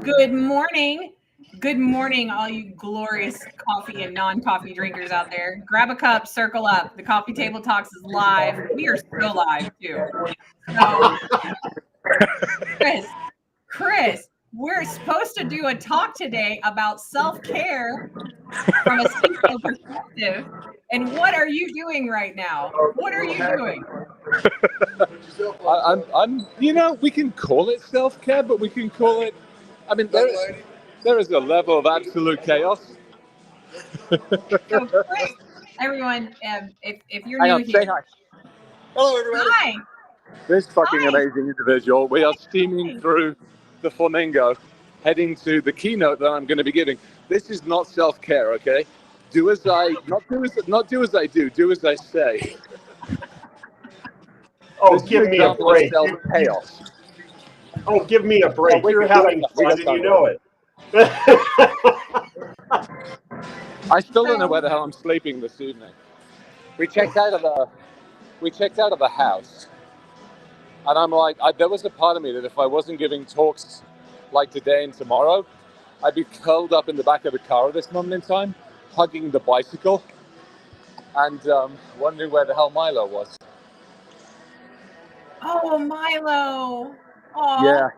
Good morning. Good morning, all you glorious coffee and non-coffee drinkers out there. Grab a cup, circle up. The Coffee Table Talks is live. We are still live, too. So, Chris, we're supposed to do a talk today about self-care from a CISO perspective. And what are you doing right now? What are you doing? We can call it self-care, but we can call it, there is a level of absolute chaos. So, Chris, everyone, if you're new here. Say hi. Hello, everybody. Hi. This fucking amazing individual. We are steaming through the flamingo, heading to the keynote that I'm going to be giving. This is not self-care, okay? Do as I say. Oh, give me a break. Chaos. Oh, give me a break. You're having fun and you know it. I still don't know where the hell I'm sleeping this evening. We checked out of the house, and I'm like, there was a part of me that if I wasn't giving talks like today and tomorrow, I'd be curled up in the back of the car at this moment in time, hugging the bicycle, and wondering where the hell Milo was. Oh, Milo. Aww. Yeah.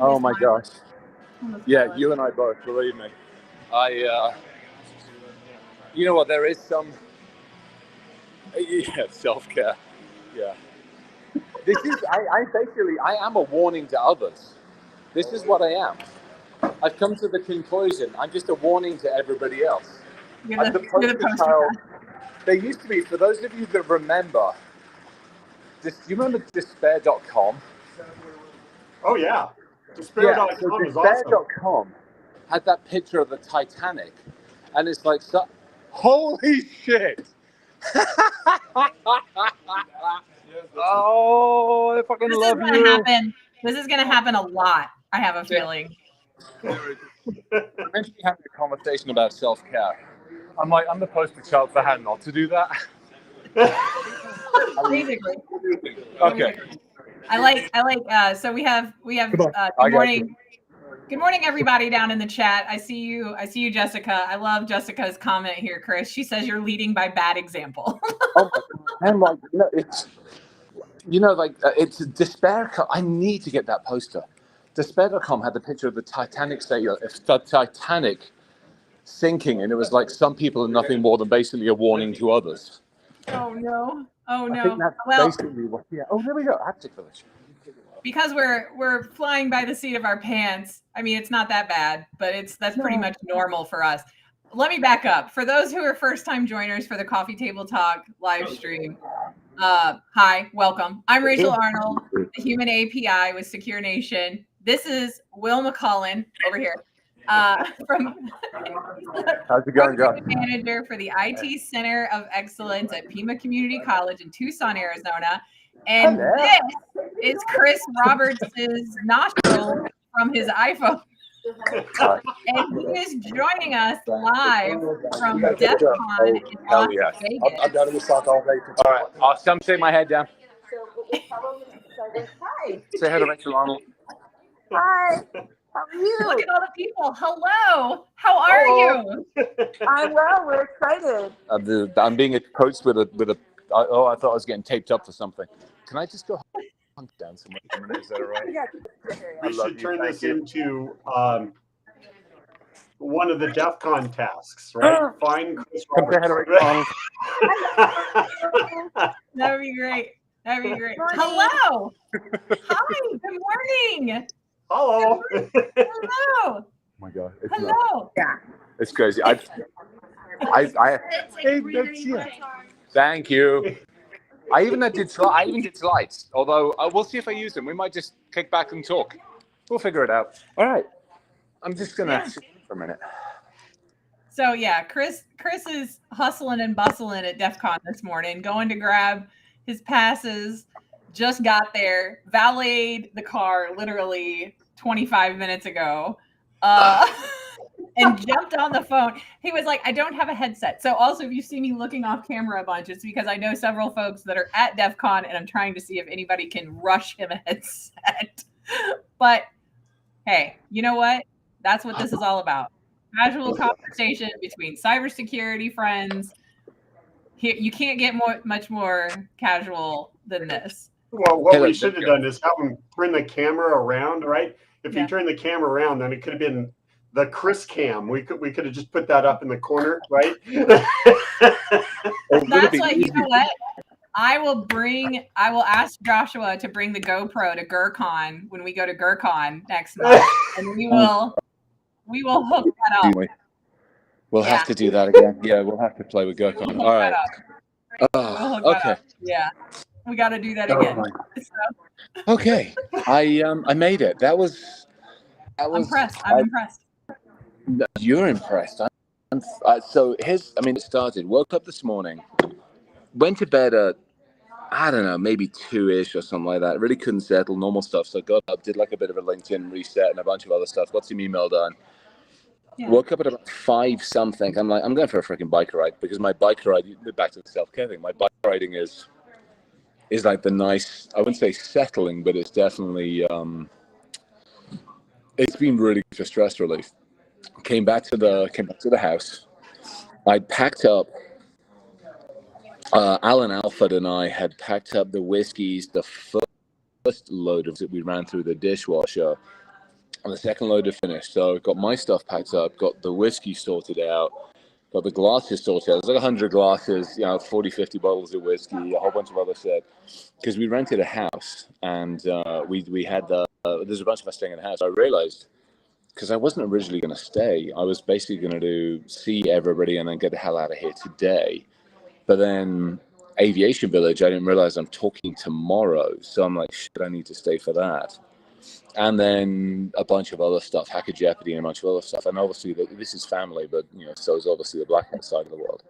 Oh my gosh. Yeah, you and I both, believe me. You know what, there is some, self-care. Yeah. This is, I am a warning to others. This is what I am. I've come to the conclusion, I'm just a warning to everybody else. I'm the poster child. There used to be, for those of you that remember, do you remember despair.com? Oh, yeah. Despair.com is awesome. Despair.com had that picture of the Titanic, and it's like, holy shit! Oh, I fucking love you. This is going to happen a lot, I have a feeling. We're meant to be having a conversation about self-care. I'm the poster child for how not to do that. Basically. Okay. I like. So we have. Good morning. Good morning, everybody down in the chat. I see you, Jessica. I love Jessica's comment here, Chris. She says you're leading by bad example. And it's despair. I need to get that poster. Despair.com had the picture of the Titanic Titanic sinking, and it was like some people are nothing more than basically a warning to others. Oh no! Oh no! I think that's basically what. Yeah. Oh, there we go. Arctic Village. Because we're flying by the seat of our pants. I mean, it's not that bad, but that's pretty much normal for us. Let me back up. For those who are first-time joiners for the Coffee Table Talk live stream, hi, welcome. I'm Rachel Arnold, the Human API with SecureNation. This is Will McCullen over here. From How's it going, Josh? Manager for the IT Center of Excellence at PIMA Community College in Tucson, Arizona. And this is Chris Roberts' nostril from his iPhone. And he is joining us live from DEF CON in Las Vegas. I'm done with talk all day. All right, I'll take my head down. Hi. Say hi to Rachel Arnold. Hi. How are you? Look at all the people. Hello. How are you? I'm well. We're excited. I'm being approached with a. Oh, I thought I was getting taped up for something. Can I just go hunt down somewhere for a minute? Is that all right? We should turn this into one of the DEF CON tasks, right? Find Chris Roberts. That would be great. That would be great. Hello. Hi. Good morning. Hello. Hello. Oh my God. Hello. Yeah. It's crazy. Thank you. I even did slides, although we'll see if I use them. We might just kick back and talk. We'll figure it out. All right. I'm just going to sit for a minute. So, yeah, Chris is hustling and bustling at DEF CON this morning, going to grab his passes, just got there, valeted the car literally 25 minutes ago, and jumped on the phone. He was like, I don't have a headset. So also, if you see me looking off camera a bunch, it's because I know several folks that are at DEF CON, and I'm trying to see if anybody can rush him a headset. But Hey, you know what? That's what this is all about. Casual conversation between cybersecurity friends. Here, you can't get much more casual than this. Well, what Hey, we let's should have go. done is have him turn the camera around, right? If Yeah. you turn the camera around, then it could have been the Chris cam. We could have just put that up in the corner, right? That's what, you know what? I will ask Joshua to bring the GoPro to GurCon when we go to GurCon next month, and we will hook that up. We'll have to do that again. Yeah, we'll have to play with GurCon. All right. We'll hook that up. Yeah, we got to do that again. Okay, I made it. That was. I'm impressed. You're impressed. So it started. Woke up this morning, went to bed at, I don't know, maybe 2-ish or something like that. Really couldn't settle, normal stuff. So I got up, did like a bit of a LinkedIn reset and a bunch of other stuff. Got some email done. Yeah. Woke up at about 5 something. I'm like, I'm going for a freaking bike ride, because my bike ride, back to the self-care thing, my bike riding is like the nice, I wouldn't say settling, but it's definitely, it's been really good for stress relief. Came back to the house. I'd packed up, Alan Alford and I had packed up the whiskeys, the first load of it we ran through the dishwasher, and the second load had finished. So got my stuff packed up, got the whiskey sorted out, got the glasses sorted out. There's like 100 glasses, 40, 50 bottles of whiskey, a whole bunch of other shit. Because we rented a house, and we had there's a bunch of us staying in the house. I realized, because I wasn't originally going to stay, I was basically going to see everybody and then get the hell out of here today. But then Aviation Village, I didn't realize I'm talking tomorrow. So I'm like, shit, I need to stay for that. And then a bunch of other stuff, Hacker Jeopardy and a bunch of other stuff. And obviously this is family, but so is obviously the black hat side of the world.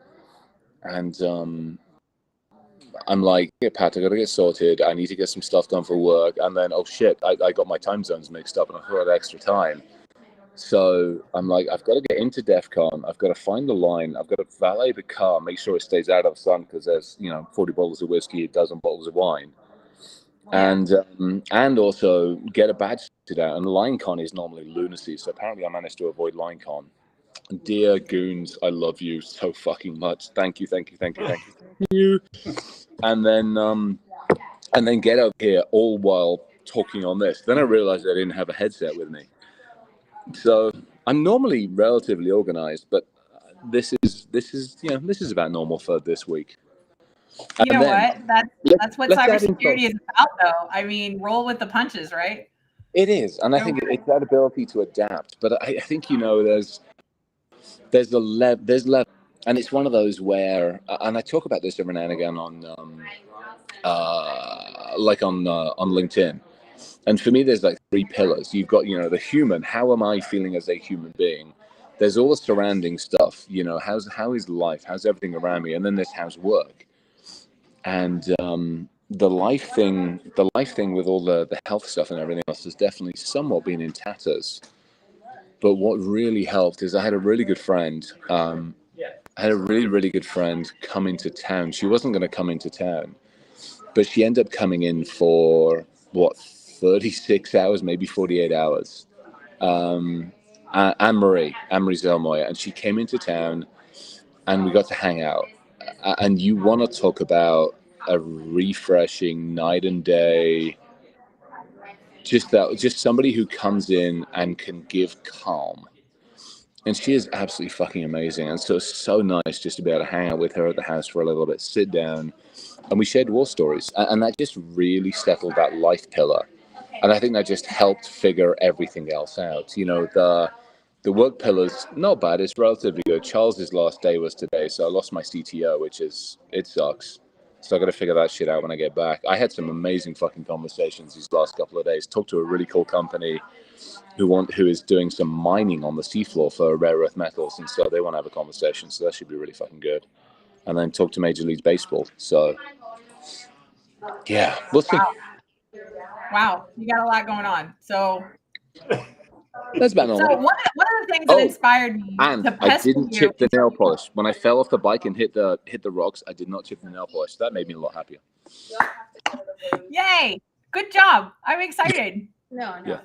And I'm like, hey, Pat, I got to get sorted. I need to get some stuff done for work. And then, oh shit, I got my time zones mixed up and I thought I had extra time. So I'm like, I've got to get into DEF CON. I've got to find the line. I've got to valet the car, make sure it stays out of the sun, because there's 40 bottles of whiskey, a dozen bottles of wine, and also get a badge fitted out. And LineCon is normally lunacy, so apparently I managed to avoid LineCon. Dear goons, I love you so fucking much. Thank you. And then get out here all while talking on this. Then I realized I didn't have a headset with me. So I'm normally relatively organized, but this is about normal for this week. You know what? That's what cybersecurity is about, though. I mean, roll with the punches, right? It is, and I think it's that ability to adapt. But I think there's level, and it's one of those where, and I talk about this every now and again on LinkedIn. And for me, there's like 3 pillars. You've got, the human. How am I feeling as a human being? There's all the surrounding stuff. How is life? How's everything around me? And then there's how's work. And the life thing with all the health stuff and everything else has definitely somewhat been in tatters. But what really helped is I had a really good friend. I had a really, really good friend come into town. She wasn't going to come into town, but she ended up coming in for 36 hours, maybe 48 hours. Anne-Marie Zelmoyer, and she came into town and we got to hang out. And you want to talk about a refreshing night and day, just somebody who comes in and can give calm. And she is absolutely fucking amazing. And so it's so nice just to be able to hang out with her at the house for a little bit, sit down, and we shared war stories. And that just really settled that life pillar. And I think that just helped figure everything else out. The work pillar's not bad. It's relatively good. Charles's last day was today, so I lost my CTO, it sucks. So I got to figure that shit out when I get back. I had some amazing fucking conversations these last couple of days. Talked to a really cool company who is doing some mining on the seafloor for rare earth metals, and so they want to have a conversation. So that should be really fucking good. And then talk to Major League Baseball. So yeah, we'll see. Wow, you got a lot going on. So that's about normal. So one of the things that inspired me to I didn't chip the nail polish when I fell off the bike and hit the rocks. I did not chip the nail polish. That made me a lot happier. Yay! Good job. I'm excited. No. Yeah.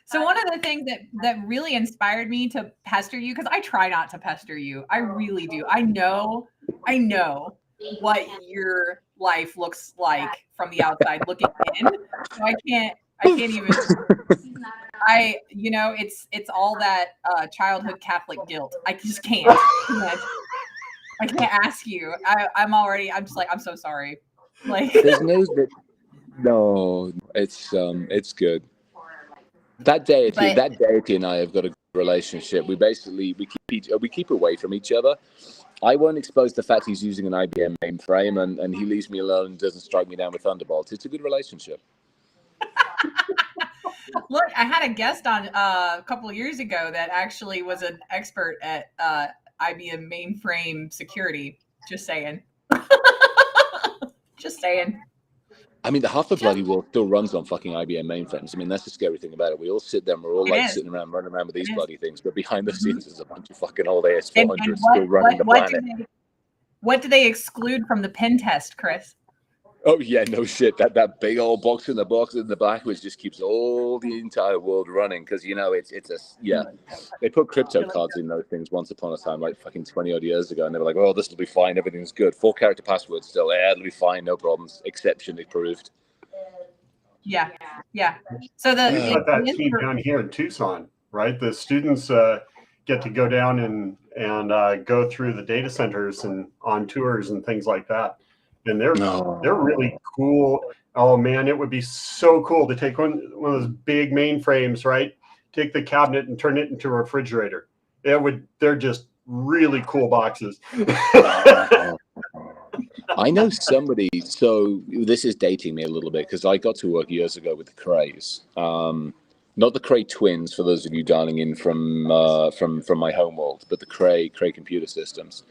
So one of the things that really inspired me to pester you, because I try not to pester you, I really do. I know what your life looks like from the outside looking in. So I can't even. It's all that childhood Catholic guilt. I just can't. I can't ask you. I'm just like, I'm so sorry. Like, There's no, it's good. That deity and I have got a good relationship. We keep away from each other. I won't expose the fact he's using an IBM mainframe, and he leaves me alone and doesn't strike me down with thunderbolts. It's a good relationship. Look, I had a guest on a couple of years ago that actually was an expert at IBM mainframe security. Just saying. Just saying. I mean, the half the bloody world still runs on fucking IBM mainframes. I mean, that's the scary thing about it. We all sit there and we're all sitting around, running around with these bloody things. But behind the scenes, there's a bunch of fucking old AS400s still running the planet. What do they exclude from the pen test, Chris? Oh, yeah, no shit. That big old box in the back, which just keeps all the entire world running. Because, they put crypto cards in those things once upon a time, like fucking 20 odd years ago. And they were like, oh, this will be fine. Everything's good. 4-character password still. Yeah, it'll be fine. No problems. Exception approved. Yeah. So we put that team down here in Tucson, right? The students get to go down and go through the data centers and on tours and things like that. And they're really cool. Oh man, it would be so cool to take one of those big mainframes, right? Take the cabinet and turn it into a refrigerator. They're just really cool boxes. I know somebody, so this is dating me a little bit because I got to work years ago with the Crays. Not the Cray twins, for those of you dialing in from my home world, but the Cray computer systems.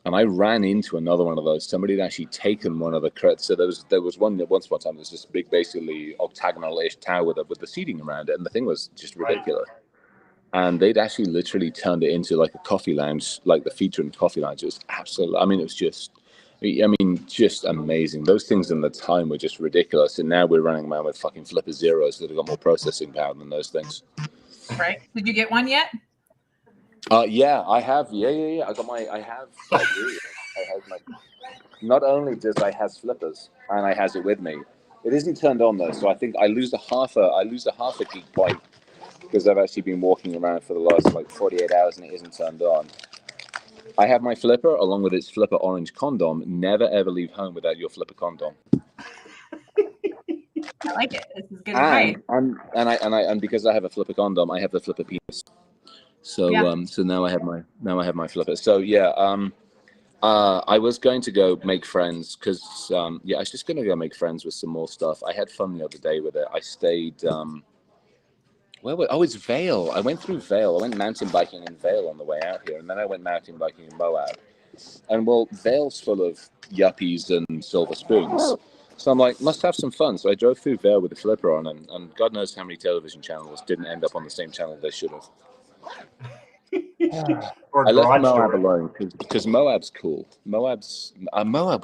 And I ran into another one of those. Somebody had actually taken one of the Crays. So there was one once upon a time. There was this big, basically octagonal-ish tower with the seating around it, and the thing was just ridiculous. And they'd actually literally turned it into like a coffee lounge, like the feature in the coffee lounge. It was absolutely. I mean, it was just. Just amazing. Those things in the time were just ridiculous, and now we're running around with fucking flipper zeros that have got more processing power than those things. Right? Did you get one yet? Yeah, I have. Yeah. I have. Not only does I has flippers, and I has it with me. It isn't turned on though, so I think I lose a half a gig point because I've actually been walking around for the last like 48 hours and it isn't turned on. I have my flipper along with its flipper orange condom. Never ever leave home without your flipper condom. I like it. This is good advice. And because I have a flipper condom, I have the flipper penis. So so now I have my flipper. So yeah, I was going to go make friends because I was just going to go make friends with some more stuff. I had fun the other day with it. I stayed. It's Vale. I went through Vale. I went mountain biking in Vale on the way out here, and then I went mountain biking in Moab. And Vale's full of yuppies and silver spoons. So I'm like, must have some fun. So I drove through Vale with the flipper on, and God knows how many television channels didn't end up on the same channel they should have. I left Moab alone because Moab's cool. Moab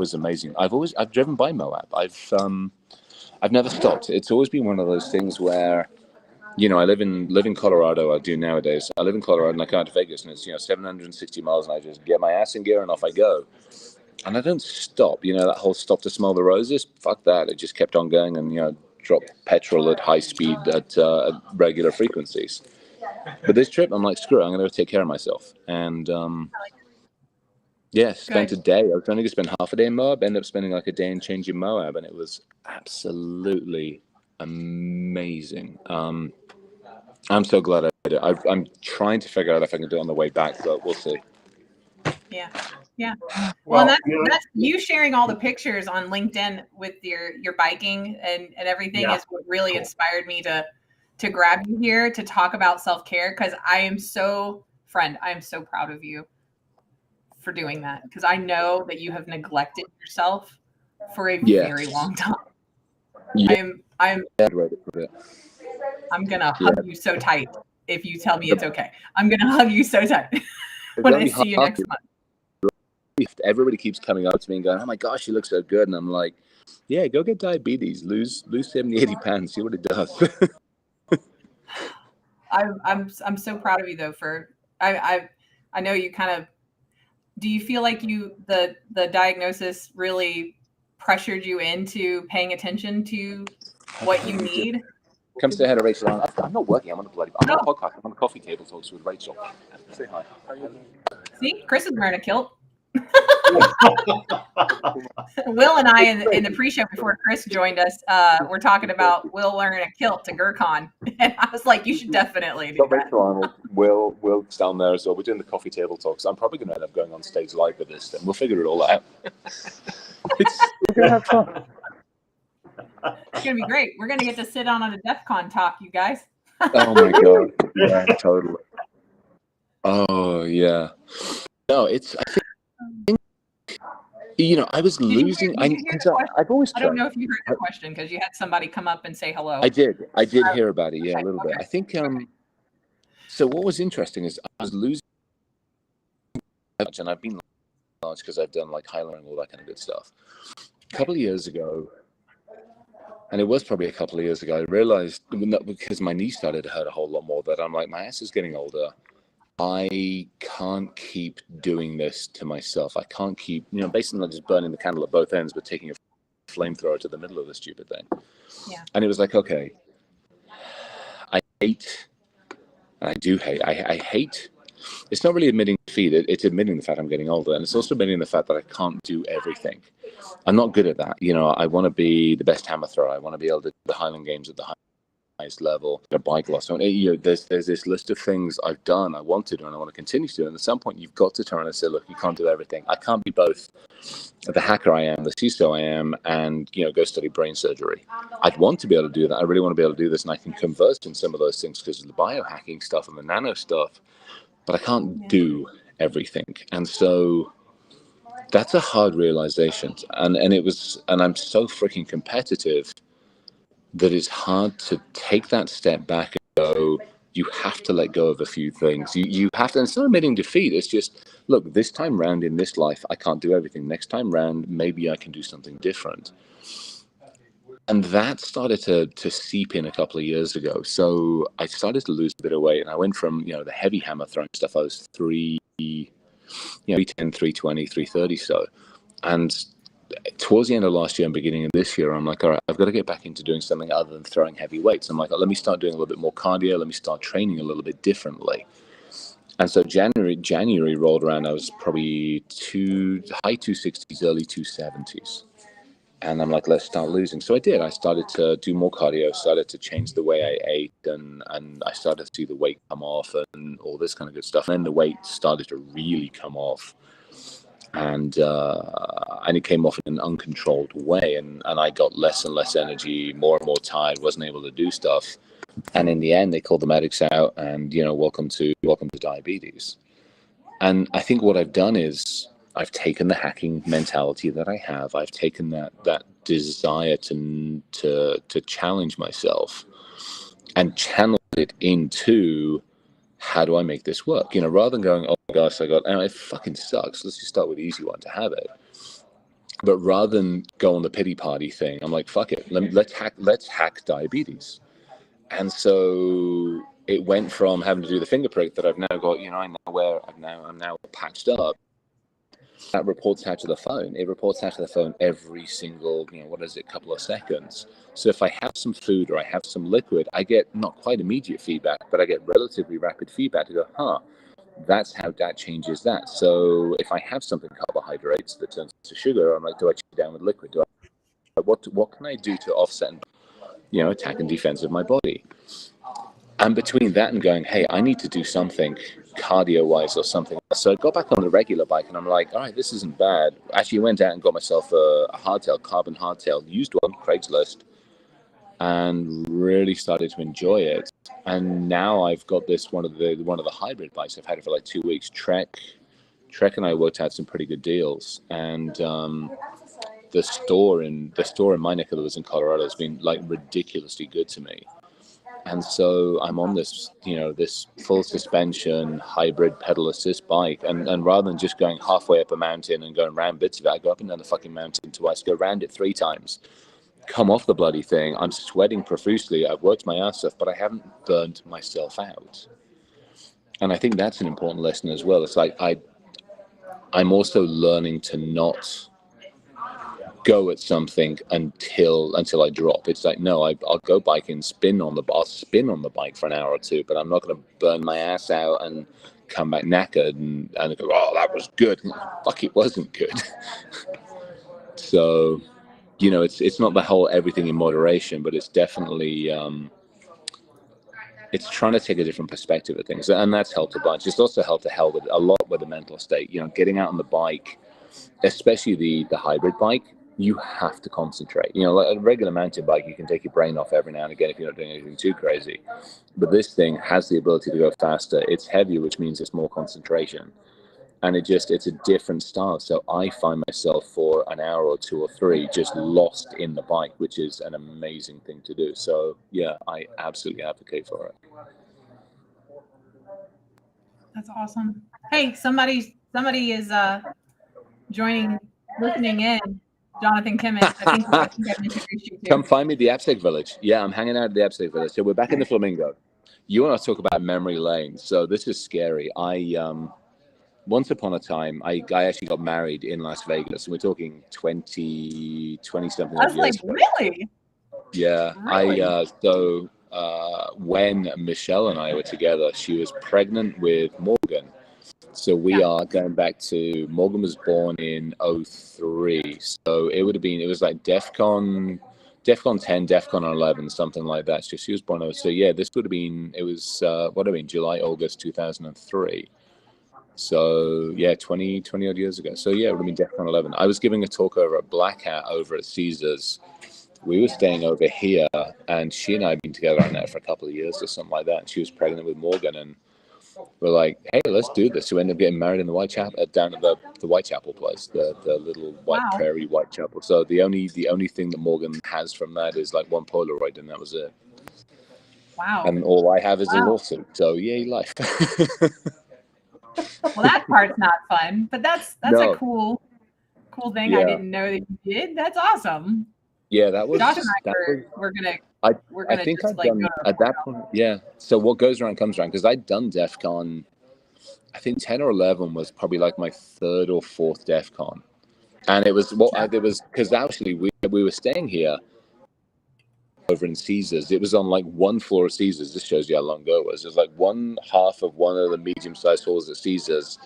was amazing. I've driven by Moab. I've never stopped. It's always been one of those things where. I live in Colorado. I do nowadays. I live in Colorado and I come out to Vegas, and it's 760 miles, and I just get my ass in gear and off I go. And I don't stop. That whole stop to smell the roses. Fuck that. It just kept on going, and drop petrol at high speed at regular frequencies. But this trip, I'm like, screw it. I'm going to take care of myself. And spent a day. I was only going to spend half a day in Moab. Ended up spending like a day and change in Moab, and it was absolutely amazing. I'm so glad I did it. I'm trying to figure out if I can do it on the way back, but we'll see. Yeah. Well, that's you sharing all the pictures on LinkedIn with your biking and everything is what really inspired me to grab you here to talk about self-care, because I am so proud of you for doing that, because I know that you have neglected yourself for a very long time. Yeah. I'm gonna hug you so tight if you tell me it's okay. I'm gonna hug you so tight when I see you next month. Everybody keeps coming up to me and going, "Oh my gosh, you look so good," and I'm like, "Yeah, go get diabetes, lose 70, 80 pounds, see what it does." I'm so proud of you though. I know you kind of. Do you feel like the diagnosis really pressured you into paying attention to what you need? Come say hi to Rachel. I'm not working. I'm on a podcast. I'm on a coffee table talks with Rachel. Say hi. See, Chris is wearing a kilt. Will and I in the pre-show before Chris joined us, we're talking about Will wearing a kilt to GurCon, and I was like, "You should definitely do that." Rachel, Arnold, Will's down there as well. We're doing the coffee table talks. I'm probably going to end up going on stage live with this, and we'll figure it all out. We're going to have fun. It's going to be great. We're going to get to sit on a DEF CON talk, you guys. Oh my god! Yeah, totally. Oh yeah. No, I think I was losing. I've always tried. I don't know if you heard the question because you had somebody come up and say hello. I did hear about it. Yeah, a little bit. I think. So what was interesting is I was losing, and I've been large because I've done like highlighting and all that kind of good stuff. A couple of years ago, and it was probably a couple of years ago, I realized because my knee started to hurt a whole lot more that I'm like, my ass is getting older. I can't keep doing this to myself. I can't keep, basically not just burning the candle at both ends, but taking a flamethrower to the middle of the stupid thing. Yeah. And it was like, okay, I hate, and I do hate, I hate, it's not really admitting defeat, it's admitting the fact I'm getting older. And it's also admitting the fact that I can't do everything. I'm not good at that. I want to be the best hammer thrower. I want to be able to do the Highland Games at the highest level, a bike loss. There's this list of things I've done, I want to do, and I want to continue to do. And at some point, you've got to turn and say, look, you can't do everything. I can't be both the hacker I am, the CISO I am, and go study brain surgery. I'd want to be able to do that. I really want to be able to do this, and I can converse in some of those things because of the biohacking stuff and the nano stuff, but I can't do everything. And so that's a hard realization. And I'm so freaking competitive that it's hard to take that step back and go, you have to let go of a few things. You have to, and it's not admitting defeat. It's just, look, this time round in this life, I can't do everything. Next time round, maybe I can do something different. And that started to seep in a couple of years ago. So I started to lose a bit of weight, and I went from, the heavy hammer throwing stuff. I was 310, 320, 330 so. And towards the end of last year and beginning of this year, I'm like, all right, I've got to get back into doing something other than throwing heavy weights. I'm like, let me start doing a little bit more cardio. Let me start training a little bit differently. And so January rolled around. I was probably high 260s, early 270s. And I'm like, let's start losing. So I did. I started to do more cardio, started to change the way I ate, and I started to see the weight come off and all this kind of good stuff. And then the weight started to really come off. And it came off in an uncontrolled way, and I got less and less energy, more and more tired, wasn't able to do stuff. And in the end, they called the medics out, and welcome to diabetes. And I think what I've done is I've taken the hacking mentality that I have. I've taken that desire to challenge myself and channeled it into, how do I make this work? Rather than going, oh my gosh, it fucking sucks. Let's just start with the easy one to have it. But rather than go on the pity party thing, I'm like, fuck it. Let's hack diabetes. And so it went from having to do the finger prick that I've now got, I'm now patched up. That reports out to the phone. It reports out to the phone every single, couple of seconds. So if I have some food or I have some liquid, I get not quite immediate feedback, but I get relatively rapid feedback to go, that's how that changes that. So if I have something carbohydrates that turns to sugar, I'm like, do I check down with liquid? What can I do to offset, attack and defense of my body? And between that and going, hey, I need to do something cardio-wise or something. So I got back on the regular bike, and I'm like, all right, this isn't bad. Actually, went out and got myself a hardtail, carbon hardtail, used one, Craigslist, and really started to enjoy it. And now I've got this one of the hybrid bikes. I've had it for like 2 weeks. Trek and I worked out some pretty good deals, and the store in my neck of the woods in Colorado has been like ridiculously good to me. And so I'm on this, this full suspension hybrid pedal assist bike. And rather than just going halfway up a mountain and going around bits of it, I go up and down the fucking mountain twice, go around it 3 times. come off the bloody thing. I'm sweating profusely. I've worked my ass off, but I haven't burnt myself out. And I think that's an important lesson as well. It's like I'm also learning to not go at something until I drop. It's like, no, I'll go biking, I'll spin on the bike for an hour or two, but I'm not going to burn my ass out and come back knackered and go, oh, that was good. Fuck, it wasn't good. So, it's not the whole everything in moderation, but it's definitely it's trying to take a different perspective of things, and that's helped a bunch. It's also helped a lot with the mental state. Getting out on the bike, especially the hybrid bike, you have to concentrate. Like a regular mountain bike, you can take your brain off every now and again if you're not doing anything too crazy. But this thing has the ability to go faster. It's heavier, which means it's more concentration. And it's a different style. So I find myself for an hour or two or three just lost in the bike, which is an amazing thing to do. So yeah, I absolutely advocate for it. That's awesome. Hey, somebody is joining, listening in. Jonathan Kimmett. I think I've introduced you to. Come find me at the AppSec Village. Yeah, I'm hanging out at the AppSec Village. So we're back in the Flamingo. You want to talk about memory lane? So this is scary. Once upon a time, I actually got married in Las Vegas, and we're talking 20 something I was years like, ago. really? Yeah. Really? When Michelle and I were together, she was pregnant with Morgan. So we are going back to, Morgan was born in 2003. So it was like DEFCON 10, DEFCON 11, something like that. So she was born. So yeah, this would have been, July, August 2003. So yeah, 20 odd years ago. So yeah, it would have been DEFCON 11. I was giving a talk over at Black Hat over at Caesars. We were staying over here, and she and I had been together on that for a couple of years or something like that. And she was pregnant with Morgan, and we're like, hey, let's do this. So we ended up getting married in the Whitechapel, down at the Whitechapel place, the little white prairie Whitechapel. So the only thing that Morgan has from that is like one Polaroid, and that was it. Wow. And all I have is a lawsuit. So yay, life. Well, that part's not fun, but that's a cool thing. Yeah. I didn't know that you did. That's awesome. Yeah, that was. Josh and we're gonna I think just I'd done at that point. Yeah. So what goes around comes around, because I'd done DEF CON. I think 10 or 11 was probably like my third or fourth DEF CON, and it was because actually we were staying here over in Caesars. It was on like one floor of Caesars. This shows you how long ago it was. It was like one half of one of the medium-sized halls at Caesars.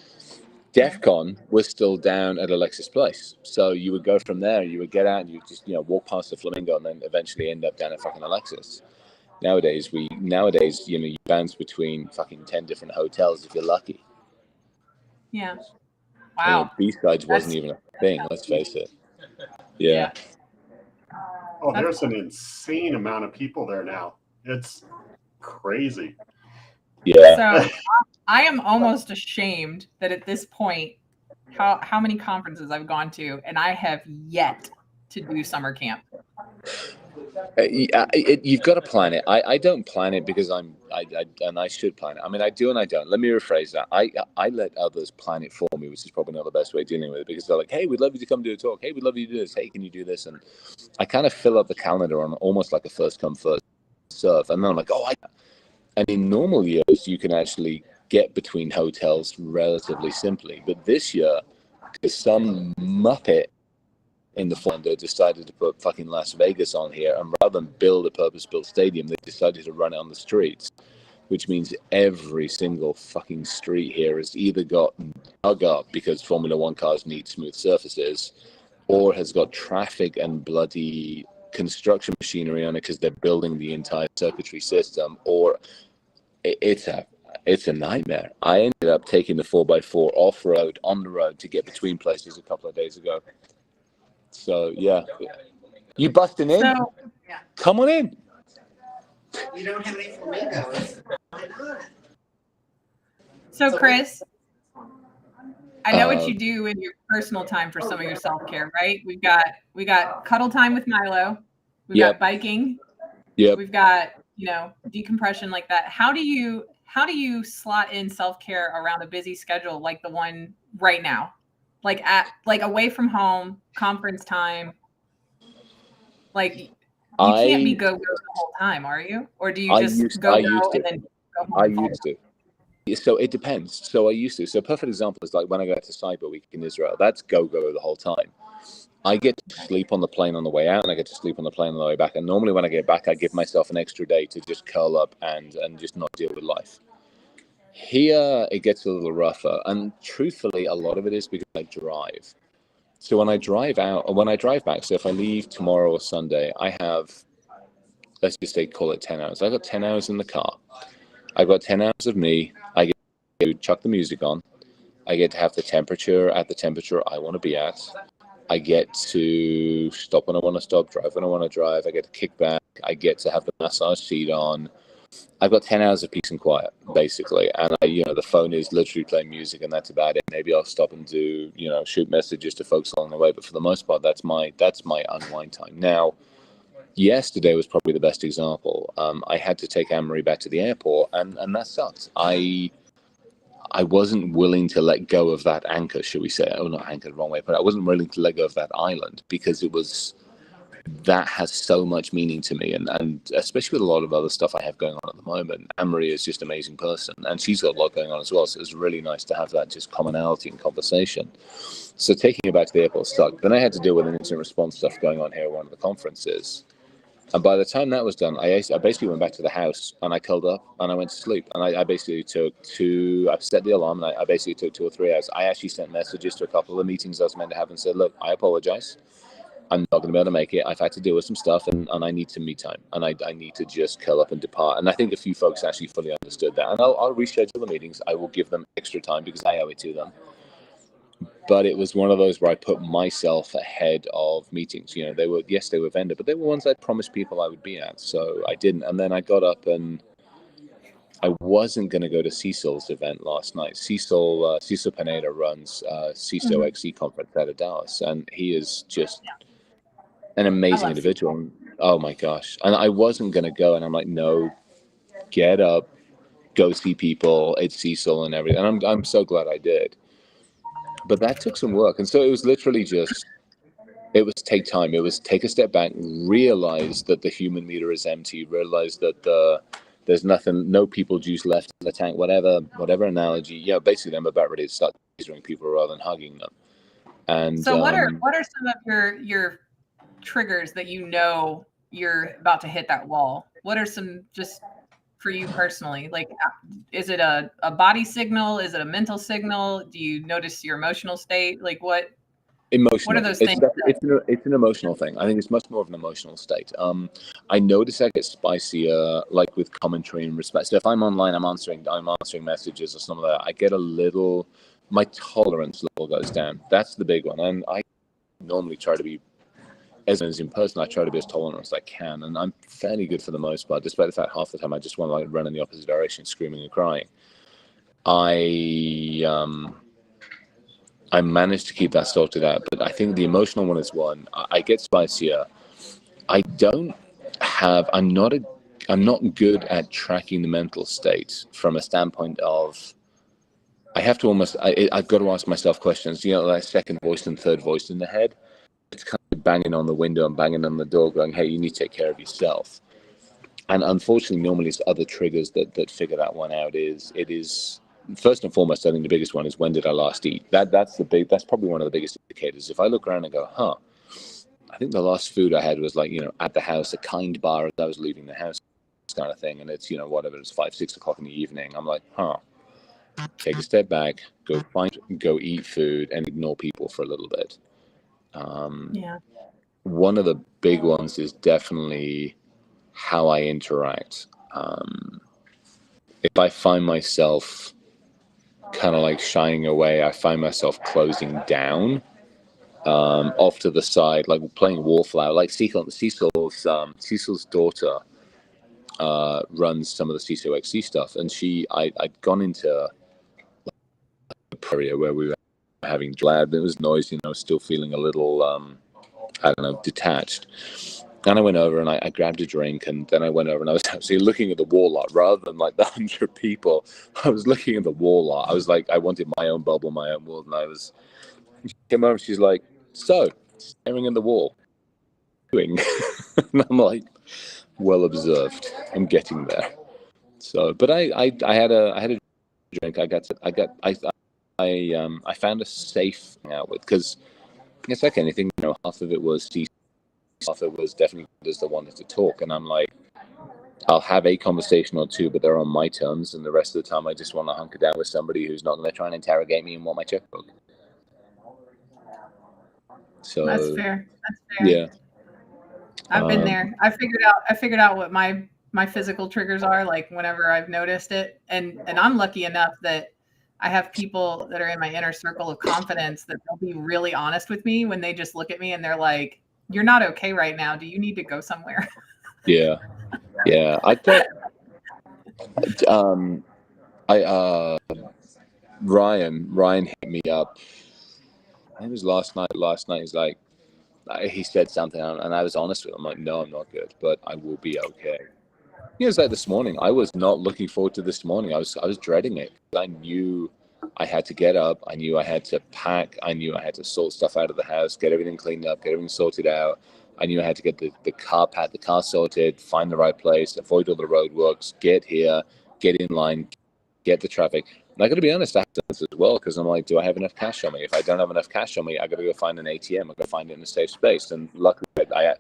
DEF CON was still down at Alexis Place. So you would go from there, you would get out, and you just walk past the Flamingo, and then eventually end up down at fucking Alexis. Nowadays you bounce between fucking 10 different hotels if you're lucky. Yeah. Wow. B-sides wasn't even a thing, let's face it. Yeah. Oh, there's an insane amount of people there now. It's crazy. Yeah. So I am almost ashamed that at this point, how many conferences I've gone to, and I have yet to do summer camp. You've got to plan it. I don't plan it because I should plan it. I mean, I do and I don't. Let me rephrase that. I let others plan it for me, which is probably not the best way of dealing with it, because they're like, hey, we'd love you to come do a talk. Hey, we'd love you to do this. Hey, can you do this? And I kind of fill up the calendar on almost like a first come, first serve. And then I'm like, and in normal years, you can actually get between hotels relatively simply. But this year, because some muppet in the funder decided to put fucking Las Vegas on here, and rather than build a purpose-built stadium, they decided to run it on the streets, which means every single fucking street here has either got dug up because Formula One cars need smooth surfaces, or has got traffic and bloody construction machinery on it because they're building the entire circuitry system, or it's a nightmare. I ended up taking the 4x4 off-road on the road to get between places a couple of days ago. So yeah, you busting in? So, come on in. We don't have any flamingos. Why not? So Chris, I know what you do in your personal time for some of your self-care, right? We got cuddle time with Milo. We've got biking. Yep. We've got decompression like that. How do you slot in self-care around a busy schedule like the one right now? Like away from home, conference time. Like, you can't be go-go the whole time, are you? Or do you just go and then go home? I used to. So it depends. So I used to. So a perfect example is like when I go to Cyber Week in Israel. That's go-go the whole time. I get to sleep on the plane on the way out, and I get to sleep on the plane on the way back. And normally when I get back, I give myself an extra day to just curl up and just not deal with life. Here, it gets a little rougher. And truthfully, a lot of it is because I drive. So when I drive out, or when I drive back, so if I leave tomorrow or Sunday, I have, let's just say, call it 10 hours. I've got 10 hours in the car. I've got 10 hours of me. I get to chuck the music on. I get to have the temperature at the temperature I want to be at. I get to stop when I want to stop, drive when I want to drive. I get to kick back. I get to have the massage seat on. I've got 10 hours of peace and quiet, basically. And the phone is literally playing music, and that's about it. Maybe I'll stop and do, shoot messages to folks along the way. But for the most part, that's my unwind time. Now, yesterday was probably the best example. I had to take Anne-Marie back to the airport, and that sucked. I wasn't willing to let go of that anchor, should we say? Oh, not anchor, the wrong way, but I wasn't willing to let go of that island because that has so much meaning to me. And especially with a lot of other stuff I have going on at the moment, Anne-Marie is just an amazing person, and she's got a lot going on as well. So it's really nice to have that just commonality and conversation. So taking her back to the airport sucked. Then I had to deal with an incident response stuff going on here at one of the conferences. And by the time that was done, I basically went back to the house and I curled up and I went to sleep. And I basically took I set the alarm, and I basically took 2 or 3 hours. I actually sent messages to a couple of the meetings I was meant to have and said, look, I apologize. I'm not going to be able to make it. I've had to deal with some stuff, and I need some me time. And I need to just curl up and depart. And I think a few folks actually fully understood that. And I'll reschedule the meetings. I will give them extra time because I owe it to them. But it was one of those where I put myself ahead of meetings. They were vendor, but they were ones I promised people I would be at. So I didn't. And then I got up and I wasn't going to go to Cecil's event last night. Cecil Pineda runs CISO XE conference out of Dallas. And he is just an amazing individual. Cecil. Oh my gosh. And I wasn't going to go. And I'm like, no, get up, go see people. It's Cecil and everything. And I'm so glad I did. But that took some work. And so it was literally it was take time. It was take a step back, realize that the human meter is empty, realize that there's nothing, no people juice left in the tank, whatever analogy. Basically I'm about ready to start teasing people rather than hugging them. And so what are some of your triggers that you're about to hit that wall? What are some, just for you personally, like, is it a body signal? Is it a mental signal? Do you notice your emotional state? Like what are those things? It's an emotional thing. I think it's much more of an emotional state. I notice I get spicier, like with commentary and respect. So if I'm online, I'm answering messages or something like that. I get my tolerance level goes down. That's the big one. And I normally try to be, as in person, I try to be as tolerant as I can, and I'm fairly good for the most part, despite the fact half the time I just want to run in the opposite direction, screaming and crying. I managed to keep that sorted out, but I think the emotional one is one. I get spicier. I'm not good at tracking the mental state from a standpoint of, I have to I've got to ask myself questions, like second voice and third voice in the head. It's kind of banging on the window and banging on the door going, hey, you need to take care of yourself. And unfortunately, normally it's other triggers that figure that one out. It is first and foremost, I think the biggest one is, when did I last eat? That's probably one of the biggest indicators. If I look around and go, I think the last food I had was at the house, a kind bar as I was leaving the house, kind of thing. And it's, whatever, it's 5, 6 o'clock in the evening. I'm like, take a step back, go eat food and ignore people for a little bit. One of the big ones is definitely how I interact. If I find myself kind of shying away, I find myself closing down, off to the side, like playing wallflower. Like Cecil's daughter runs some of the CISO XE stuff, and I'd gone into a area where we were having lab. It was noisy, and I was still feeling a little, detached. And I went over and I grabbed a drink, and then I went over and I was actually looking at the wall art rather than the 100 people. I was looking at the wall art. I was I wanted my own bubble, my own world. And she came over and she's like, so, staring at the wall, doing? And I'm like, well observed. I'm getting there. So, but I had a drink. I found a safe out with, because it's like anything, half of it was half of it was definitely others that wanted to talk, and I'm like, I'll have a conversation or two, but they're on my terms, and the rest of the time I just want to hunker down with somebody who's not going to try and interrogate me and want my checkbook. So That's fair. That's fair. yeah, I've been there. I figured out what my physical triggers are, like whenever I've noticed it, and I'm lucky enough that I have people that are in my inner circle of confidence that they'll be really honest with me when they just look at me and they're like, "You're not okay right now. Do you need to go somewhere?" yeah. I thought, Ryan hit me up. It was last night. He's like, he said something, and I was honest with him. I'm like, no, I'm not good, but I will be okay. It was like this morning. I was not looking forward to this morning. I was dreading it. I knew I had to get up. I knew I had to pack. I knew I had to sort stuff out of the house, get everything cleaned up, get everything sorted out. I knew I had to get the car sorted, find the right place, avoid all the roadworks, get here, get in line, get the traffic. And I got to be honest, I have this as well, because I'm like, do I have enough cash on me? If I don't have enough cash on me, I got to go find an ATM. I got to find it in a safe space. And luckily, I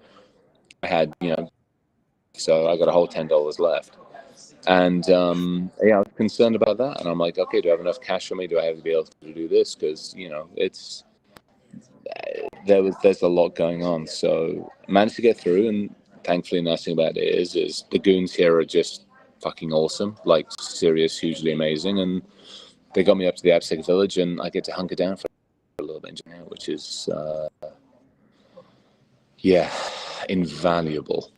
had, so I got a whole $10 left. And I was concerned about that. And I'm like, okay, do I have enough cash on me? Do I have to be able to do this? Because it's there's a lot going on. So I managed to get through, and thankfully, the nice thing about it is the goons here are just fucking awesome, like serious, hugely amazing, and they got me up to the AppSec village, and I get to hunker down for a little bit, which is invaluable.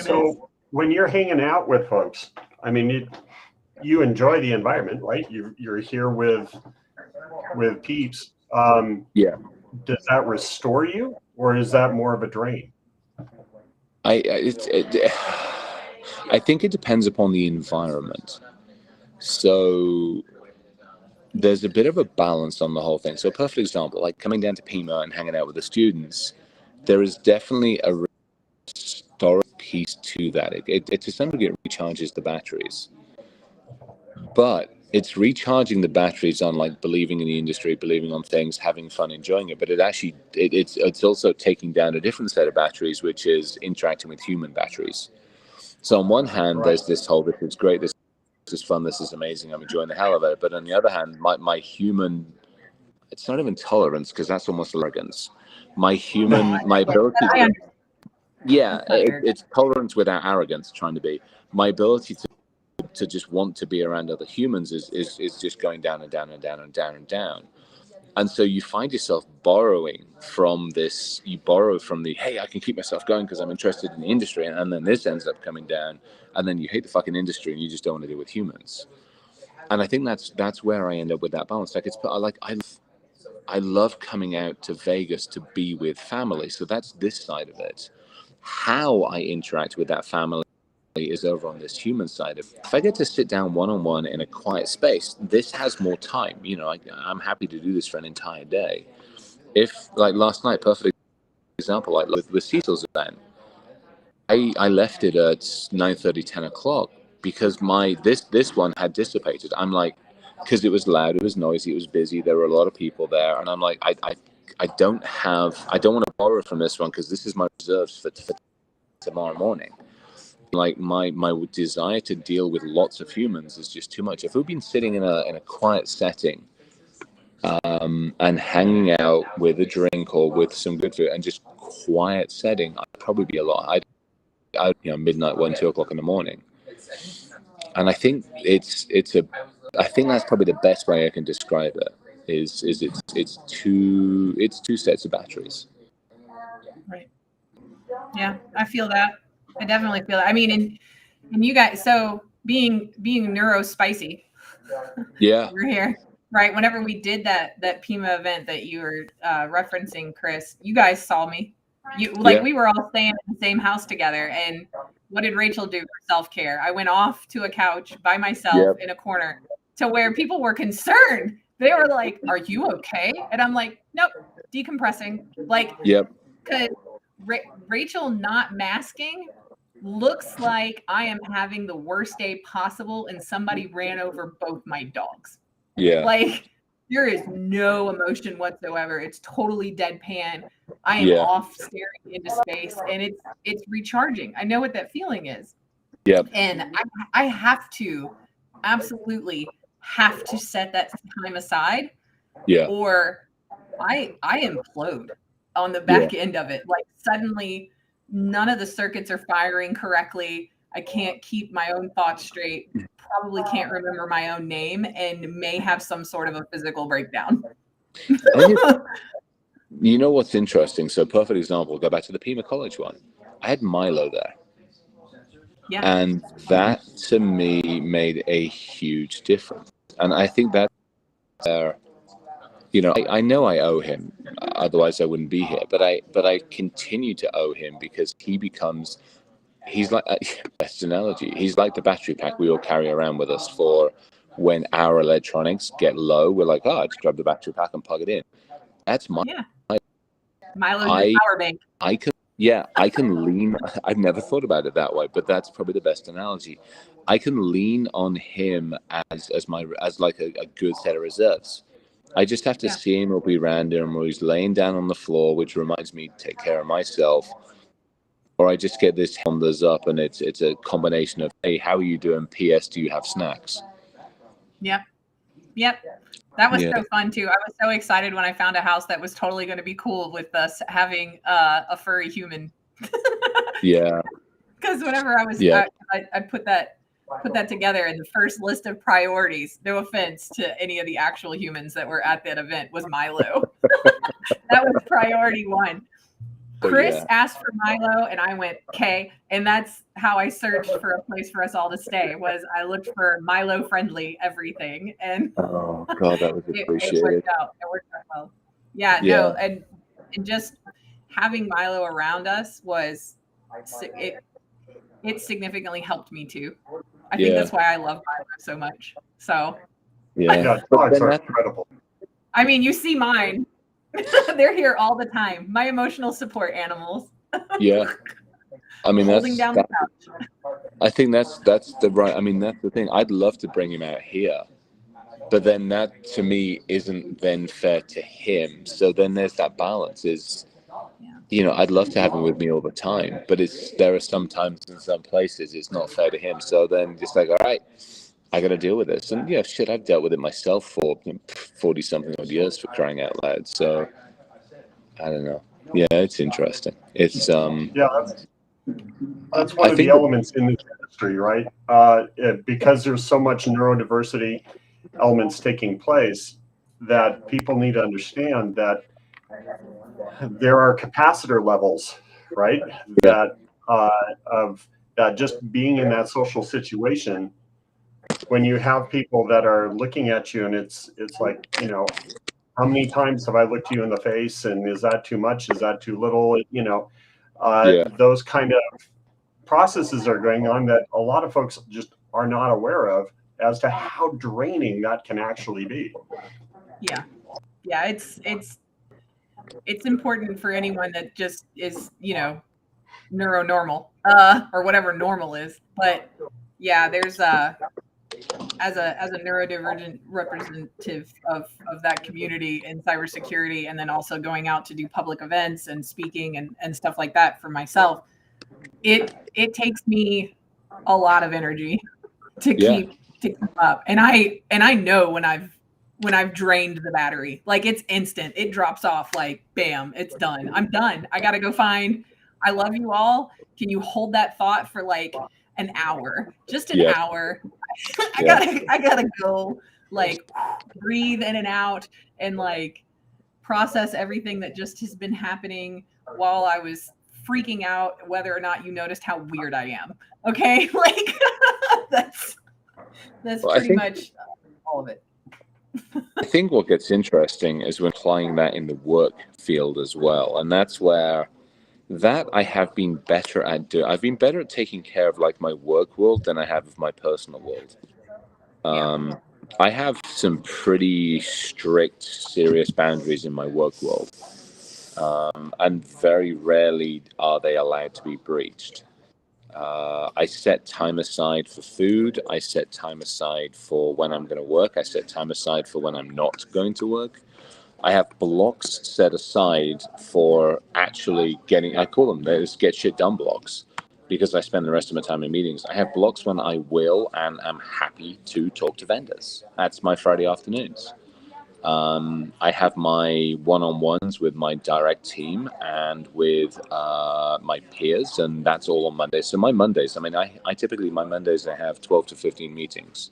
So when you're hanging out with folks, I mean, you enjoy the environment, right? You're here with peeps. Does that restore you, or is that more of a drain? I think it depends upon the environment. So there's a bit of a balance on the whole thing. So a perfect example, like coming down to PIMA and hanging out with the students, there is definitely a restorative piece to that. It to some degree recharges the batteries. But it's recharging the batteries on like believing in the industry, believing on things, having fun, enjoying it. But it's also taking down a different set of batteries, which is interacting with human batteries. So on one hand, there's this whole, this is great, this is fun, this is amazing, I'm enjoying the hell of it. But on the other hand, my human, it's not even tolerance, because that's almost arrogance. My ability to, it's tolerance without arrogance, trying to be. My ability to just want to be around other humans is just going down and down and down and down and down. And so you find yourself borrowing from this. You borrow from the, hey, I can keep myself going because I'm interested in the industry, and then this ends up coming down, and then you hate the fucking industry and you just don't want to deal with humans. And I think that's where I end up with that balance. Like I love coming out to Vegas to be with family, so that's this side of it. How I interact with that family is over on this human side. If I get to sit down one-on-one in a quiet space, this has more time. I'm happy to do this for an entire day. If, like last night, perfect example, like with Cecil's event, I left it at 9:30, 10 o'clock because this one had dissipated. I'm like, because it was loud, it was noisy, it was busy, there were a lot of people there, and I'm like, I don't want to borrow from this one because this is my reserves for tomorrow morning. Like my desire to deal with lots of humans is just too much. If we've been sitting in a quiet setting and hanging out with a drink or with some good food and just quiet setting, I'd probably be a lot. I'd midnight, 1, 2 o'clock in the morning. And I think I think that's probably the best way I can describe it. It's two sets of batteries. Right. Yeah, I feel that. I definitely feel that. I mean, and you guys, so being neurospicy. Yeah. We're here. Right. Whenever we did that PIMA event that you were referencing, Chris, you guys saw me. We were all staying in the same house together. And what did Rachel do for self-care? I went off to a couch by myself in a corner to where people were concerned. They were like, "Are you okay?" And I'm like, "Nope, decompressing." Like, because Rachel not masking looks like I am having the worst day possible and somebody ran over both my dogs. Yeah. Like, there is no emotion whatsoever. It's totally deadpan. I am off staring into space, and it's recharging. I know what that feeling is. Yep. And I have to, absolutely have to set that time aside. Yeah. Or I implode on the back end of it. Like, suddenly none of the circuits are firing correctly. I can't keep my own thoughts straight. Probably can't remember my own name and may have some sort of a physical breakdown. You know what's interesting? So, perfect example, go back to the PIMA college one. I had Milo there. Yeah. And that to me made a huge difference. And I think that I know I owe him, otherwise I wouldn't be here. But I continue to owe him because he's like, best analogy, he's like the battery pack we all carry around with us for when our electronics get low. We're like, I just grab the battery pack and plug it in. That's Milo's power bank. I can lean. I've never thought about it that way, but that's probably the best analogy. I can lean on him as like a good set of reserves. I just have to see him or be random, or he's laying down on the floor, which reminds me to take care of myself. Or I just get this thumbs up, and it's a combination of, hey, how are you doing? P.S. Do you have snacks? Yep. That was so fun too. I was so excited when I found a house that was totally going to be cool with us having a furry human. Yeah. Because whenever I was, I put that together, and the first list of priorities, no offense to any of the actual humans that were at that event, was Milo. That was priority one. Chris asked for Milo, and I went, okay. And that's how I searched for a place for us all to stay. Was I looked for Milo friendly everything, and oh god, that was appreciated. It worked out well. Yeah, no, and just having Milo around us was it significantly helped me too. I think that's why I love Milo so much. So dogs are incredible. I mean, you see mine. They're here all the time. My emotional support animals. Yeah. I mean, holding down the couch. I think that's the right. I mean, that's the thing. I'd love to bring him out here, but then that to me isn't then fair to him. So then there's that balance. I'd love to have him with me all the time, but there are some times in some places it's not fair to him. So then just like, all right, I got to deal with this. And I've dealt with it myself for 40 something odd years, for crying out loud. So I don't know. Yeah, it's interesting. It's that's one of the elements in this industry, right? Because there's so much neurodiversity elements taking place, that people need to understand that there are capacitor levels, right? That of that just being in that social situation, when you have people that are looking at you, and it's like, how many times have I looked you in the face, and is that too much? Is that too little? Those kind of processes are going on that a lot of folks just are not aware of, as to how draining that can actually be. Yeah, it's important for anyone that just is, neuronormal, or whatever normal is. But there's as a neurodivergent representative of that community in cybersecurity, and then also going out to do public events and speaking and stuff like that for myself, it takes me a lot of energy to keep up. And I know when I've drained the battery, like, it's instant. It drops off like bam, it's done. I'm done. I gotta go find, I love you all. Can you hold that thought for like an hour? Just an hour. I gotta go, like, breathe in and out, and like process everything that just has been happening while I was freaking out, whether or not you noticed how weird I am. Okay. Like, that's pretty much all of it. I think what gets interesting is when applying that in the work field as well. And that's where that I have been better at doing. I've been better at taking care of like my work world than I have of my personal world. I have some pretty strict, serious boundaries in my work world. And very rarely are they allowed to be breached. I set time aside for food. I set time aside for when I'm going to work. I set time aside for when I'm not going to work. I have blocks set aside for actually getting, I call them those get shit done blocks, because I spend the rest of my time in meetings. I have blocks when I will and am happy to talk to vendors. That's my Friday afternoons. I have my one-on-ones with my direct team and with my peers, and that's all on Mondays. So my Mondays, I mean, I typically, my Mondays, I have 12 to 15 meetings,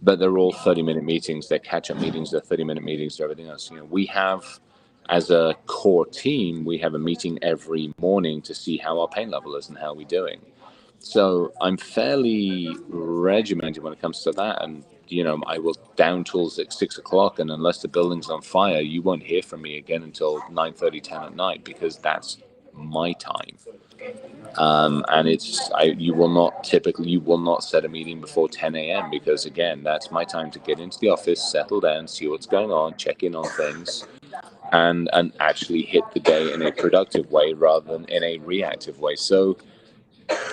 but they're all 30-minute meetings. They're catch-up meetings. They're 30-minute meetings. They're everything else. You know, we have, as a core team, we have a meeting every morning to see how our pain level is and how we're doing. So I'm fairly regimented when it comes to that. And, you know, I will down tools at 6 o'clock. And unless the building's on fire, you won't hear from me again until 9:30, 10 at night, because that's my time. And you will not set a meeting before 10 a.m. because, again, that's my time to get into the office, settle down, see what's going on, check in on things, and actually hit the day in a productive way rather than in a reactive way. So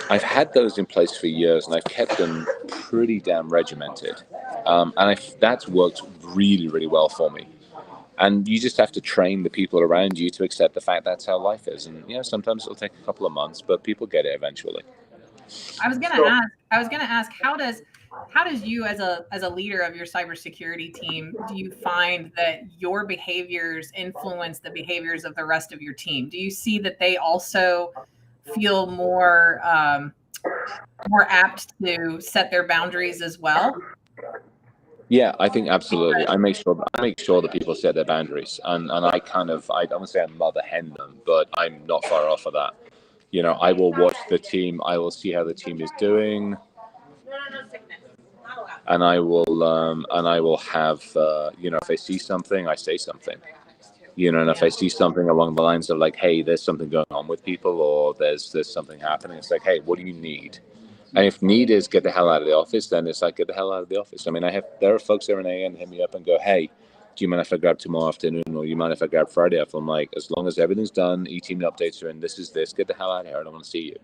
I've had those in place for years, and I've kept them pretty damn regimented. And that's worked really, really well for me. And you just have to train the people around you to accept the fact that's how life is. And, you know, sometimes it'll take a couple of months, but people get it eventually. I was gonna ask, how does you as a leader of your cybersecurity team, do you find that your behaviors influence the behaviors of the rest of your team? Do you see that they also feel more apt to set their boundaries as well? Yeah, I think absolutely. I make sure that people set their boundaries, and I don't say I mother hen them, but I'm not far off of that. You know, I will watch the team. I will see how the team is doing, and I will have you know, if I see something, I say something. You know, and if I see something along the lines of like, hey, there's something going on with people, or there's something happening, it's like, hey, what do you need? And if need is get the hell out of the office, then it's like, get the hell out of the office. I mean, there are folks there in AM hit me up and go, hey, do you mind if I grab tomorrow afternoon, or you mind if I grab Friday off? I'm like, as long as everything's done, e-team updates are in, this, get the hell out of here. I don't want to see you.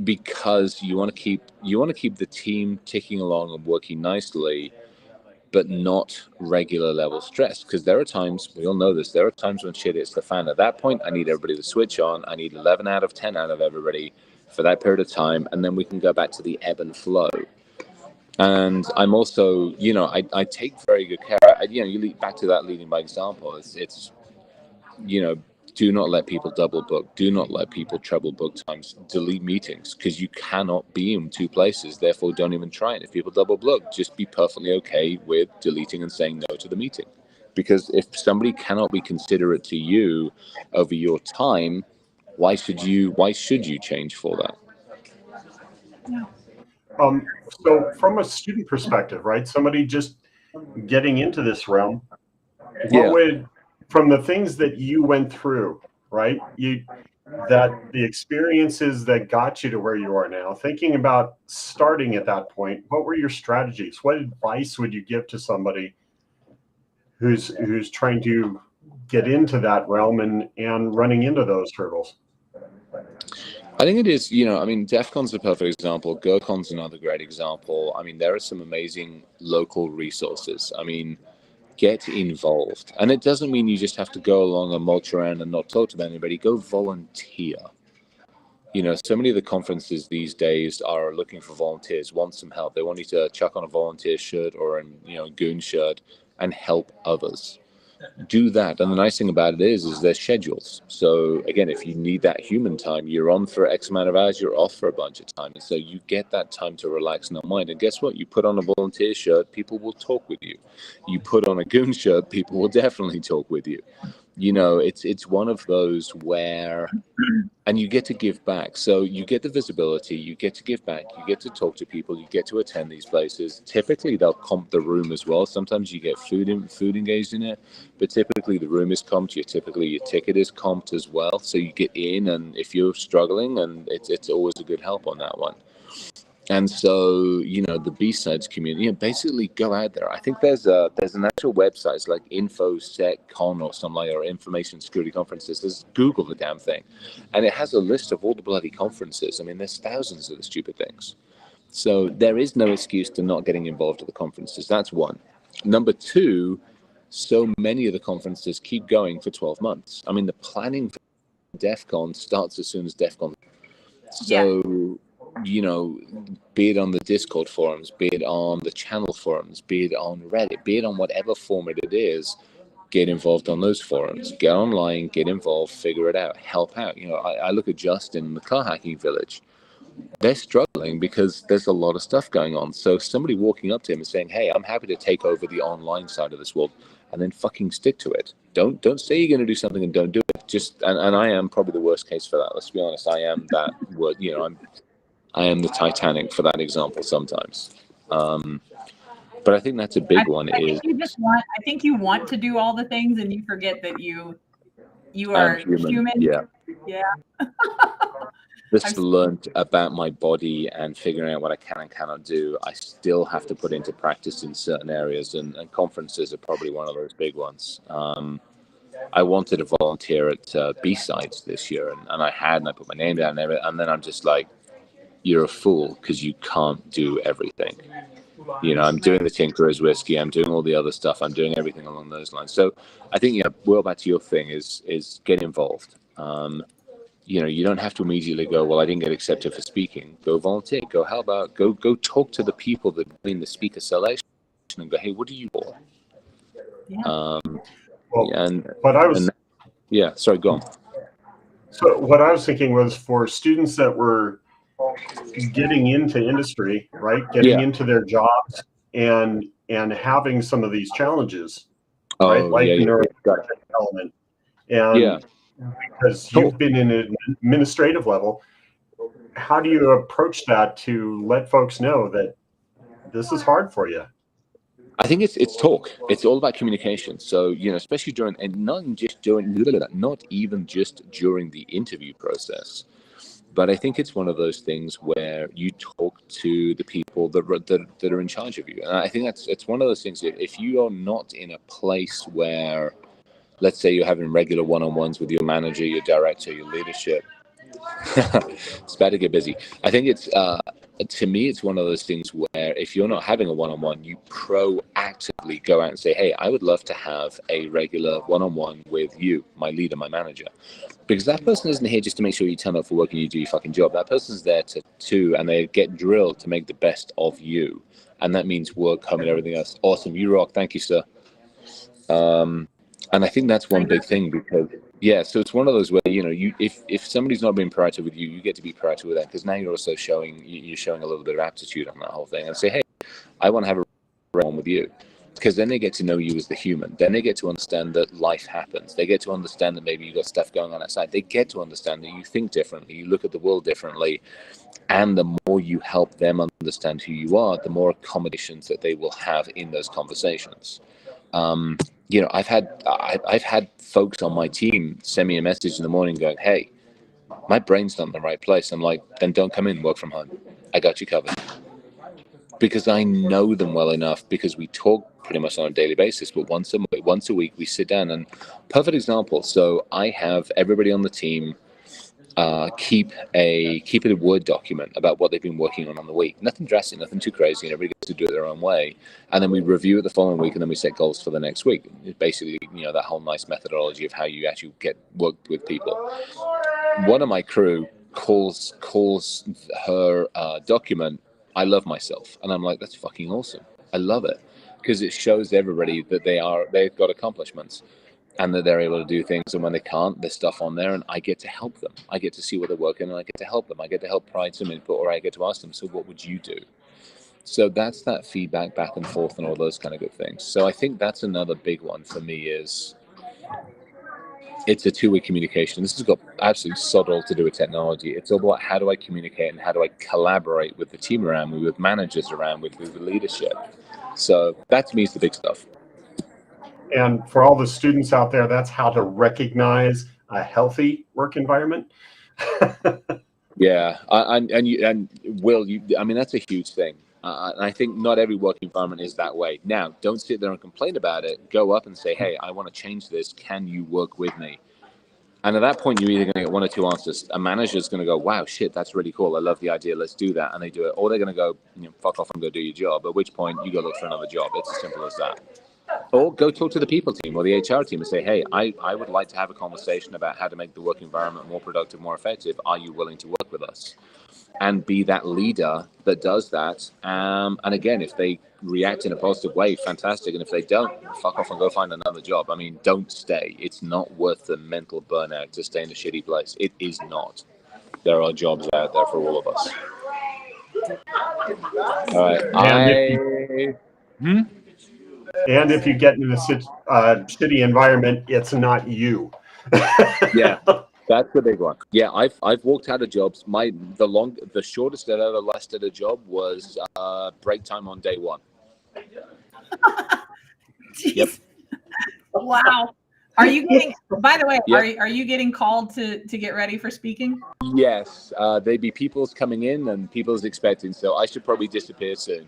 Because you want to keep the team ticking along and working nicely, but not regular level stress. Because there are times, we all know this, there are times when shit hits the fan. At that point, I need everybody to switch on. I need 11 out of 10 out of everybody for that period of time, and then we can go back to the ebb and flow. And I'm also, you know, I take very good care. You know, you lead back to that leading by example. It's you know, do not let people double book. Do not let people treble book times. Delete meetings, because you cannot be in two places. Therefore, don't even try it. If people double book, just be perfectly okay with deleting and saying no to the meeting. Because if somebody cannot be considerate to you over your time, why should you change for that? Yeah. So from a student perspective, right? Somebody just getting into this realm, from the things that you went through, right? The experiences that got you to where you are now, thinking about starting at that point, what were your strategies? What advice would you give to somebody who's trying to get into that realm and running into those hurdles? I think it is, you know, I mean, DEF CON's a perfect example. GoCon's another great example. I mean, there are some amazing local resources. I mean, get involved. And it doesn't mean you just have to go along and mulch around and not talk to anybody. Go volunteer. You know, so many of the conferences these days are looking for volunteers, want some help. They want you to chuck on a volunteer shirt or a, you know, goon shirt and help others. Do that. And the nice thing about it is there's schedules. So again, if you need that human time, you're on for X amount of hours, you're off for a bunch of time. And so you get that time to relax and unwind. And guess what? You put on a volunteer shirt, people will talk with you. You put on a goon shirt, people will definitely talk with you. You know, it's one of those where, and you get to give back. So you get the visibility, you get to give back, you get to talk to people, you get to attend these places. Typically, they'll comp the room as well. Sometimes you get food engaged in it, but typically the room is comped. Your ticket is comped as well. So you get in, and if you're struggling, and it's always a good help on that one. And so, the B-sides community, basically go out there. I think there's an actual website, it's like InfoSecCon or something like that, or Information Security Conferences. Just Google the damn thing. And it has a list of all the bloody conferences. I mean, there's thousands of the stupid things. So there is no excuse to not getting involved at the conferences. That's one. Number two, so many of the conferences keep going for 12 months. I mean, the planning for DEF CON starts as soon as DEF CON. So, be it on the Discord forums, be it on the channel forums, be it on Reddit, be it on whatever format it is, get involved on those forums. Get online, get involved, figure it out, help out. I look at Justin, the car hacking village. They're struggling because there's a lot of stuff going on. So somebody walking up to him and saying, hey, I'm happy to take over the online side of this world, and then fucking stick to it. Don't say you're going to do something and don't do it. Just and I am probably the worst case for that. Let's be honest. I am that word. I am the Titanic for that example sometimes. But I think that's a big one. I think you want to do all the things, and you forget that you are human. Yeah. Yeah. Just learned about my body and figuring out what I can and cannot do. I still have to put into practice in certain areas, and conferences are probably one of those big ones. I wanted to volunteer at B-Sides this year, and I put my name down and then I'm just like, you're a fool because you can't do everything. I'm doing the Tinkerer's Whiskey, I'm doing all the other stuff, I'm doing everything along those lines. So I think, well, back to your thing is get involved. You don't have to immediately go, well, I didn't get accepted for speaking. Go volunteer. Go go talk to the people that are in the speaker selection and go, hey, what do you for? Yeah. Sorry, go on. So what I was thinking was for students that were getting into industry, right? Getting into their jobs and having some of these challenges, right? Like neurodivergent element. And because you've been in an administrative level, how do you approach that to let folks know that this is hard for you? I think it's talk. It's all about communication. So, especially during, and not even just during the interview process, but I think it's one of those things where you talk to the people that are in charge of you. And I think it's one of those things that if you are not in a place where, let's say you're having regular one-on-ones with your manager, your director, your leadership, it's about to get busy. I think to me, it's one of those things where if you're not having a one-on-one, you proactively go out and say, hey, I would love to have a regular one-on-one with you, my leader, my manager. Because that person isn't here just to make sure you turn up for work and you do your fucking job. That person's there to and they get drilled to make the best of you. And that means work, home, and everything else. Awesome. You rock. Thank you, sir. And I think that's one big thing because, so it's one of those where, if somebody's not being proactive with you, you get to be proactive with that because now you're also showing a little bit of aptitude on that whole thing and say, hey, I want to have a one with you. Because then they get to know you as the human. Then they get to understand that life happens. They get to understand that maybe you've got stuff going on outside. They get to understand that you think differently, you look at the world differently. And the more you help them understand who you are, the more accommodations that they will have in those conversations. I've had folks on my team send me a message in the morning going, hey, my brain's not in the right place. I'm like, then don't come in, work from home. I got you covered. Because I know them well enough because we talk pretty much on a daily basis, but once a week we sit down and perfect example. So I have everybody on the team keep a Word document about what they've been working on the week. Nothing drastic, nothing too crazy, and everybody gets to do it their own way. And then we review it the following week, and then we set goals for the next week. It's basically, that whole nice methodology of how you actually get worked with people. One of my crew calls her document, I love myself. And I'm like, that's fucking awesome. I love it. Because it shows everybody that they've got accomplishments and that they're able to do things. And when they can't, there's stuff on there and I get to help them. I get to see what they're working and I get to help them. I get to help provide some input or I get to ask them, so what would you do? So that's that feedback back and forth and all those kind of good things. So I think that's another big one for me is it's a two-way communication. This has got absolutely sod all to do with technology. It's all about how do I communicate and how do I collaborate with the team around me, with managers around, with the leadership. So that to me is the big stuff. And for all the students out there, that's how to recognize a healthy work environment. Yeah, and Will, I mean, that's a huge thing. And I think not every work environment is that way. Now, don't sit there and complain about it. Go up and say, hey, I want to change this. Can you work with me? And at that point, you're either going to get one or two answers. A manager's going to go, wow, shit, that's really cool. I love the idea. Let's do that. And they do it. Or they're going to go, fuck off and go do your job. At which point, you go look for another job. It's as simple as that. Or go talk to the people team or the HR team and say, hey, I would like to have a conversation about how to make the work environment more productive, more effective. Are you willing to work with us? And be that leader that does that. And again, if they react in a positive way, fantastic. And if they don't, fuck off and go find another job. I mean, don't stay. It's not worth the mental burnout to stay in a shitty place. It is not. There are jobs out there for all of us. All right. And if you get in a shitty environment, it's not you. Yeah. That's the big one. Yeah, I've walked out of jobs. The shortest I've ever lasted a job was break time on day one. Yep. Wow. Are you getting? By the way, Yep. are you getting called to get ready for speaking? Yes, they'd be people's coming in and people's expecting. So I should probably disappear soon.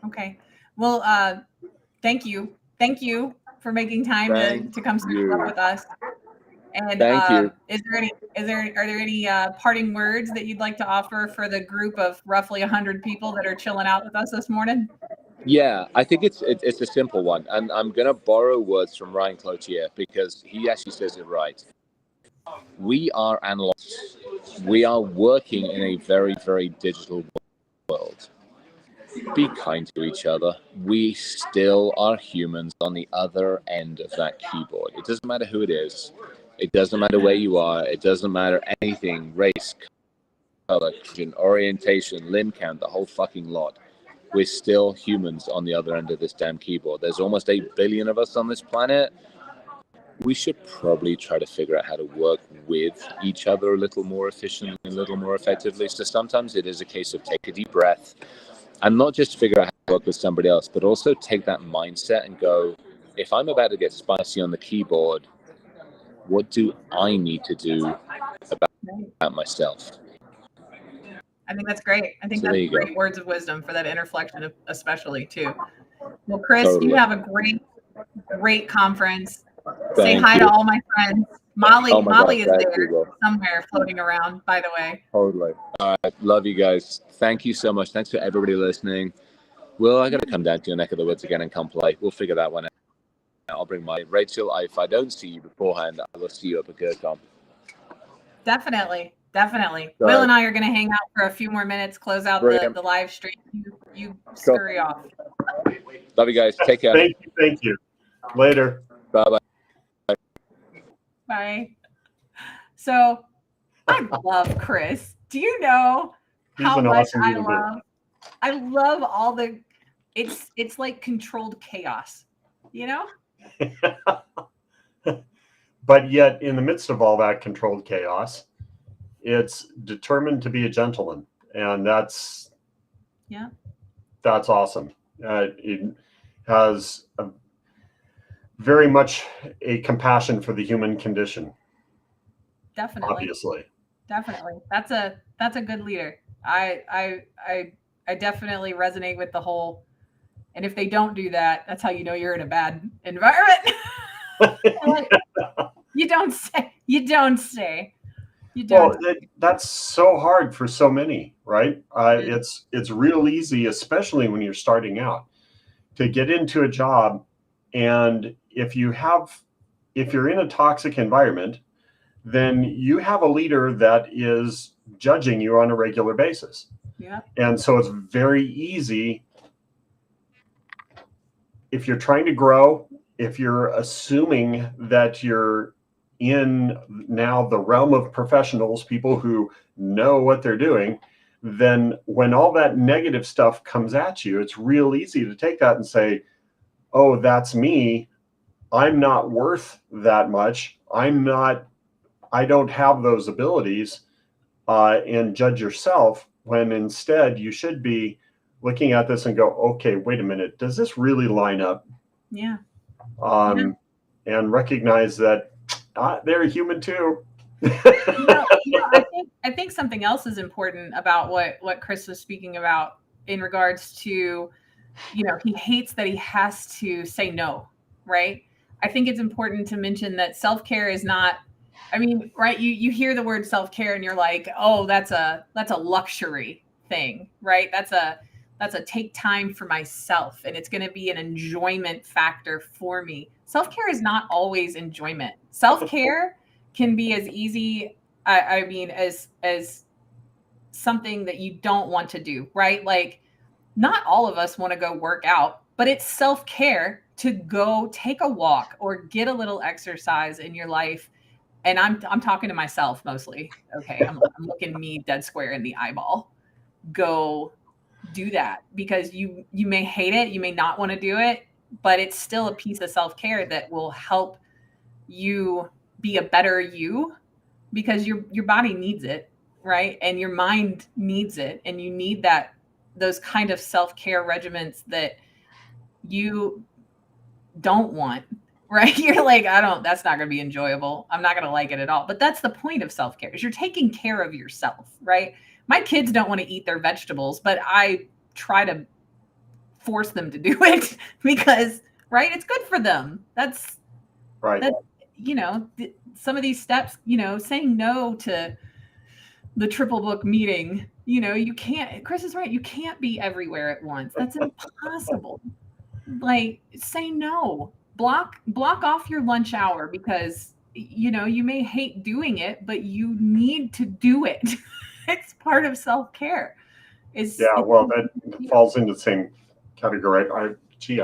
Okay. Well, thank you for making time to come speak up with us. And Thank you. Are there any parting words that you'd like to offer for the group of roughly 100 people that are chilling out with us this morning? Yeah, I think it's a simple one, and I'm gonna borrow words from Ryan Cloutier because he actually says it right. We are analysts. We are working in a very, very digital world. Be kind to each other. We still are humans on the other end of that keyboard. It doesn't matter who it is. It doesn't matter where you are. It doesn't matter anything, race, color, orientation, limb count, the whole fucking lot. We're still humans on the other end of this damn keyboard. There's almost 8 billion of us on this planet. We should probably try to figure out how to work with each other a little more efficiently, a little more effectively. So sometimes it is a case of take a deep breath and not just figure out how to work with somebody else, but also take that mindset and go, if I'm about to get spicy on the keyboard, what do I need to do about myself? I think that's great. I think that's great words of wisdom for that interflection, especially too. Well, Chris, you have a great conference. Say hi to all my friends. Molly is there somewhere floating around, by the way. Totally. All right. Love you guys. Thank you so much. Thanks for everybody listening. Well, I got to come down to your neck of the woods again and come play. We'll figure that one out. I'll bring my Rachel. If I don't see you beforehand, I will see you up at KursCon. Definitely. Will and I are going to hang out for a few more minutes, close out the live stream. You scurry off. Love you guys. Take care. Thank you. Later. Bye-bye. Bye. So I love Chris. Do you know how much I love all the it's like controlled chaos, you know? But yet in the midst of all that controlled chaos, it's determined to be a gentleman. And that's awesome. It has very much a compassion for the human condition. Definitely. Obviously. Definitely. That's a good leader. I definitely resonate with the whole, and if they don't do that, that's how you know you're in a bad environment. You don't say. Well, that's so hard for so many, right? It's real easy, especially when you're starting out, to get into a job. And if you're in a toxic environment, then you have a leader that is judging you on a regular basis. Yeah. And so it's very easy, if you're trying to grow, if you're assuming that you're in now the realm of professionals, people who know what they're doing, then when all that negative stuff comes at you, it's real easy to take that and say, oh, that's me. I'm not worth that much. I don't have those abilities, and judge yourself, when instead you should be looking at this and go, okay, wait a minute. Does this really line up? Yeah. And recognize that they're human too. I think something else is important about what Chris was speaking about in regards to, he hates that he has to say no, right? I think it's important to mention that self-care is not, right? You hear the word self-care and you're like, oh, that's a luxury thing, right? That's a take time for myself, and it's going to be an enjoyment factor for me. Self-care is not always enjoyment. Self-care can be as easy, as something that you don't want to do, right? Like, not all of us want to go work out, but it's self-care to go take a walk or get a little exercise in your life. And I'm talking to myself mostly. Okay, I'm looking me dead square in the eyeball. Go do that, because you may hate it, you may not want to do it, but it's still a piece of self-care that will help you be a better you, because your body needs it, right? And your mind needs it, and you need those kind of self-care regimens that you don't want, right? You're like, that's not going to be enjoyable. I'm not going to like it at all. But that's the point of self-care, is you're taking care of yourself, right? My kids don't want to eat their vegetables, but I try to force them to do it because, right, it's good for them. That's right. Some of these steps, saying no to the triple book meeting, you can't, Chris is right, you can't be everywhere at once. That's impossible. Like, say no. Block off your lunch hour, because you may hate doing it, but you need to do it. It's part of self-care. Well, that falls into the same category. I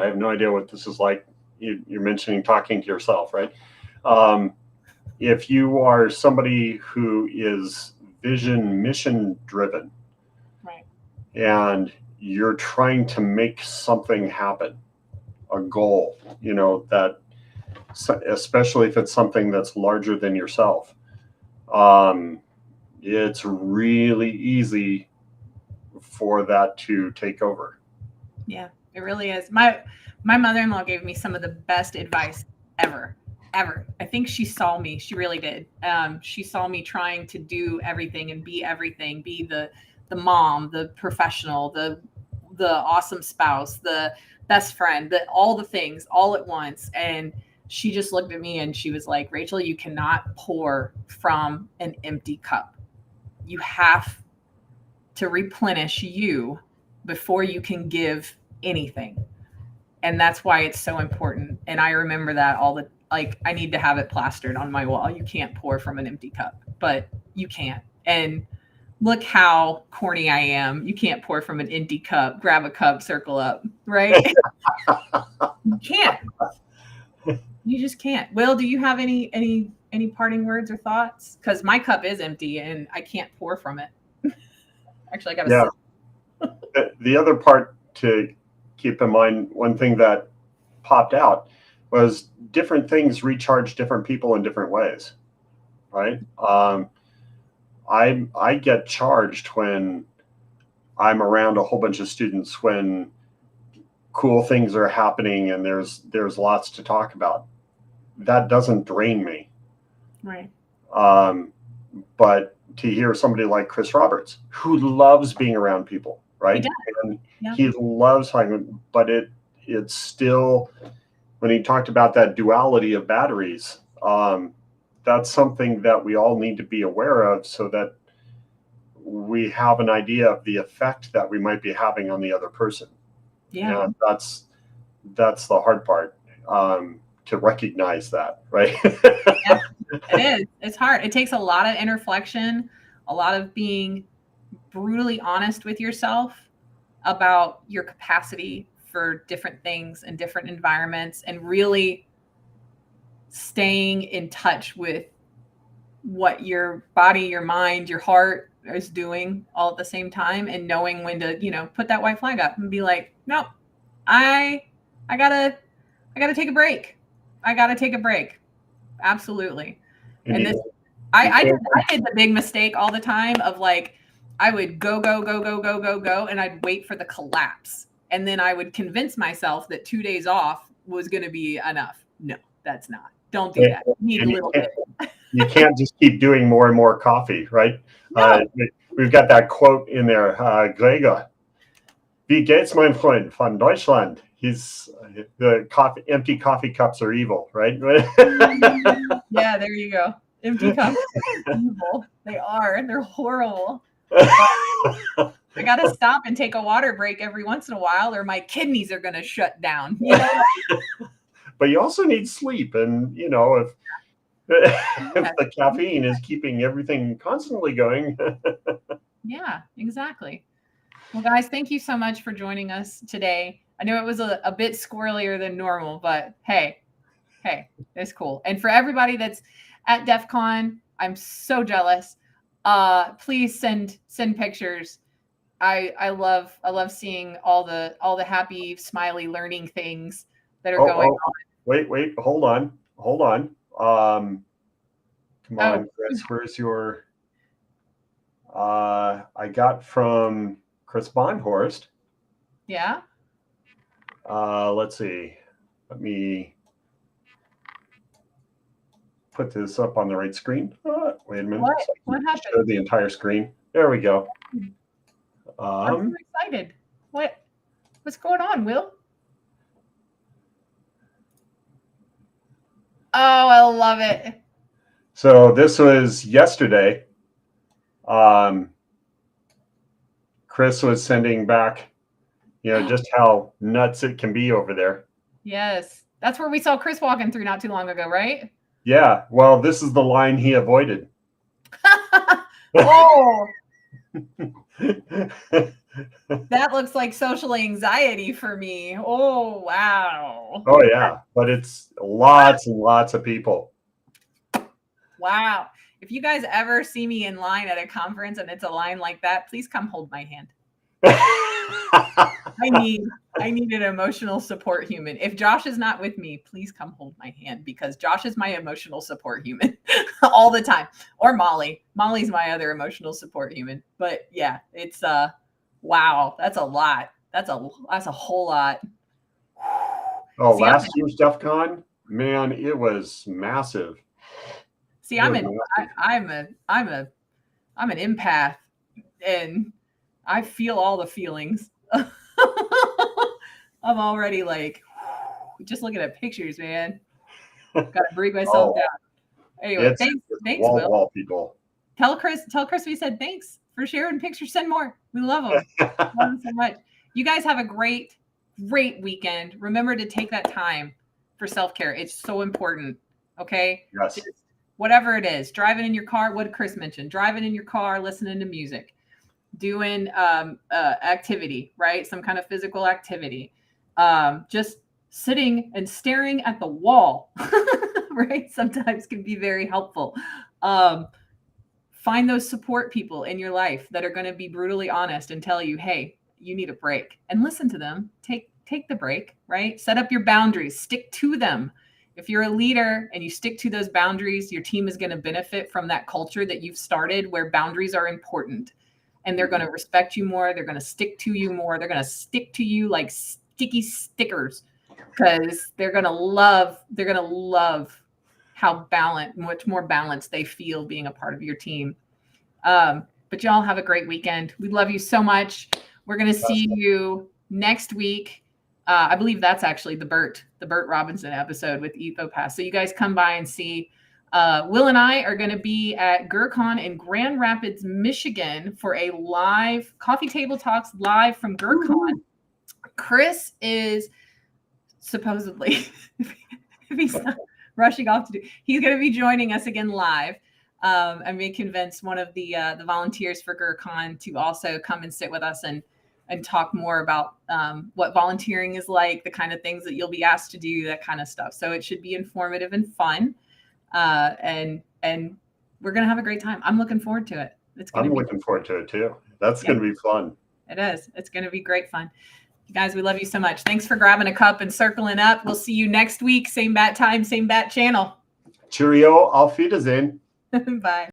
have no idea what this is like. You're mentioning talking to yourself, right? If you are somebody who is mission driven, right, and you're trying to make something happen, a goal, that, especially if it's something that's larger than yourself, it's really easy for that to take over. Yeah, it really is. My mother-in-law gave me some of the best advice ever. I think she saw me. She really did. She saw me trying to do everything and be everything, be the mom, the professional, the awesome spouse, the best friend, all the things all at once. And she just looked at me and she was like, Rachel, you cannot pour from an empty cup. You have to replenish you before you can give anything. And that's why it's so important. And I remember that I need to have it plastered on my wall. You can't pour from an empty cup, but you can't. And look how corny I am. You can't pour from an empty cup. Grab a cup, circle up, right? You can't. You just can't. Will, do you have any parting words or thoughts? Because my cup is empty and I can't pour from it. Actually, I got to sip. The other part to keep in mind, one thing that popped out was different things recharge different people in different ways, right? I get charged when I'm around a whole bunch of students, when cool things are happening and there's lots to talk about. That doesn't drain me. Right. But to hear somebody like Chris Roberts, who loves being around people, right? And he loves talking, but it's still, when he talked about that duality of batteries, that's something that we all need to be aware of, so that we have an idea of the effect that we might be having on the other person. Yeah. And that's the hard part, to recognize that, right? Yeah, it is. It's hard. It takes a lot of introspection, a lot of being brutally honest with yourself about your capacity for different things and different environments, and really staying in touch with what your body, your mind, your heart is doing all at the same time, and knowing when to, put that white flag up and be like, nope, I gotta take a break. I gotta take a break. Absolutely. And I did the big mistake all the time of I would go, and I'd wait for the collapse. And then I would convince myself that 2 days off was going to be enough. No, that's not. Don't do that. You need a little bit. you can't just keep doing more and more coffee, right? No. We've got that quote in there, Gregor. Wie geht's, mein Freund, von Deutschland? Empty coffee cups are evil, right? Yeah, there you go. Empty cups are evil. They are. They're horrible. I gotta stop and take a water break every once in a while, or my kidneys are gonna shut down. You know? But you also need sleep, and if the caffeine is keeping everything constantly going. Yeah, exactly. Well, guys, thank you so much for joining us today. I know it was a bit squirrelier than normal, but hey, it's cool. And for everybody that's at DEF CON, I'm so jealous. Please send pictures. I love seeing all the happy, smiley learning things that are going on. Wait, hold on. Come on, Chris, where's your I got from Chris Bonhorst. Yeah. Let's see. Let me put this up on the right screen. Wait a minute. What happened? Show the entire screen. There we go. I'm so excited. What's going on, Will? Oh, I love it. So this was yesterday. Chris was sending back, just how nuts it can be over there. Yes. That's where we saw Chris walking through not too long ago, right? Yeah. Well, this is the line he avoided. Oh. That looks like social anxiety for me. Oh, wow. Oh, yeah. But it's lots and lots of people. Wow. If you guys ever see me in line at a conference and it's a line like that, please come hold my hand. I need an emotional support human. If Josh is not with me, please come hold my hand, because Josh is my emotional support human all the time. Or Molly. Molly's my other emotional support human. But yeah, it's wow, that's a lot. That's a whole lot. Oh, last year's DEF CON, man, it was massive. See, I'm an empath, and I feel all the feelings. I'm already like, just looking at pictures, man. Gotta breathe myself down. Anyway, thanks, Will. People. Tell Chris we said thanks for sharing pictures. Send more. We love them. Love them so much. You guys have a great weekend. Remember to take that time for self-care. It's so important. Okay. Yes. Just whatever it is, driving in your car. What Chris mentioned, driving in your car, listening to music, doing activity, right? Some kind of physical activity. Just sitting and staring at the wall, right? Sometimes can be very helpful. Find those support people in your life that are going to be brutally honest and tell you, hey, you need a break, and listen to them. Take the break, right? Set up your boundaries, stick to them. If you're a leader and you stick to those boundaries, your team is going to benefit from that culture that you've started, where boundaries are important, and they're going to respect you more. They're going to stick to you more. They're going to stick to you like sticky stickers, because they're going to love how much more balanced they feel being a part of your team. But y'all have a great weekend. We love you so much. We're going to see you next week. I believe that's actually the Burt Robinson episode with EthoPass. So you guys come by and see. Will and I are going to be at GurCon in Grand Rapids, Michigan for a live coffee table talks live from GurCon. Chris is supposedly, if he's not rushing off to do, he's going to be joining us again live. I may convince one of the volunteers for GurCon to also come and sit with us and talk more about what volunteering is like, the kind of things that you'll be asked to do, that kind of stuff. So it should be informative and fun. And we're going to have a great time. I'm looking forward to it. I'm looking forward to it too. That's going to be fun. It is. It's going to be great fun. You guys, we love you so much. Thanks for grabbing a cup and circling up. We'll see you next week. Same bat time, same bat channel. Cheerio. Auf Wiedersehen. Bye.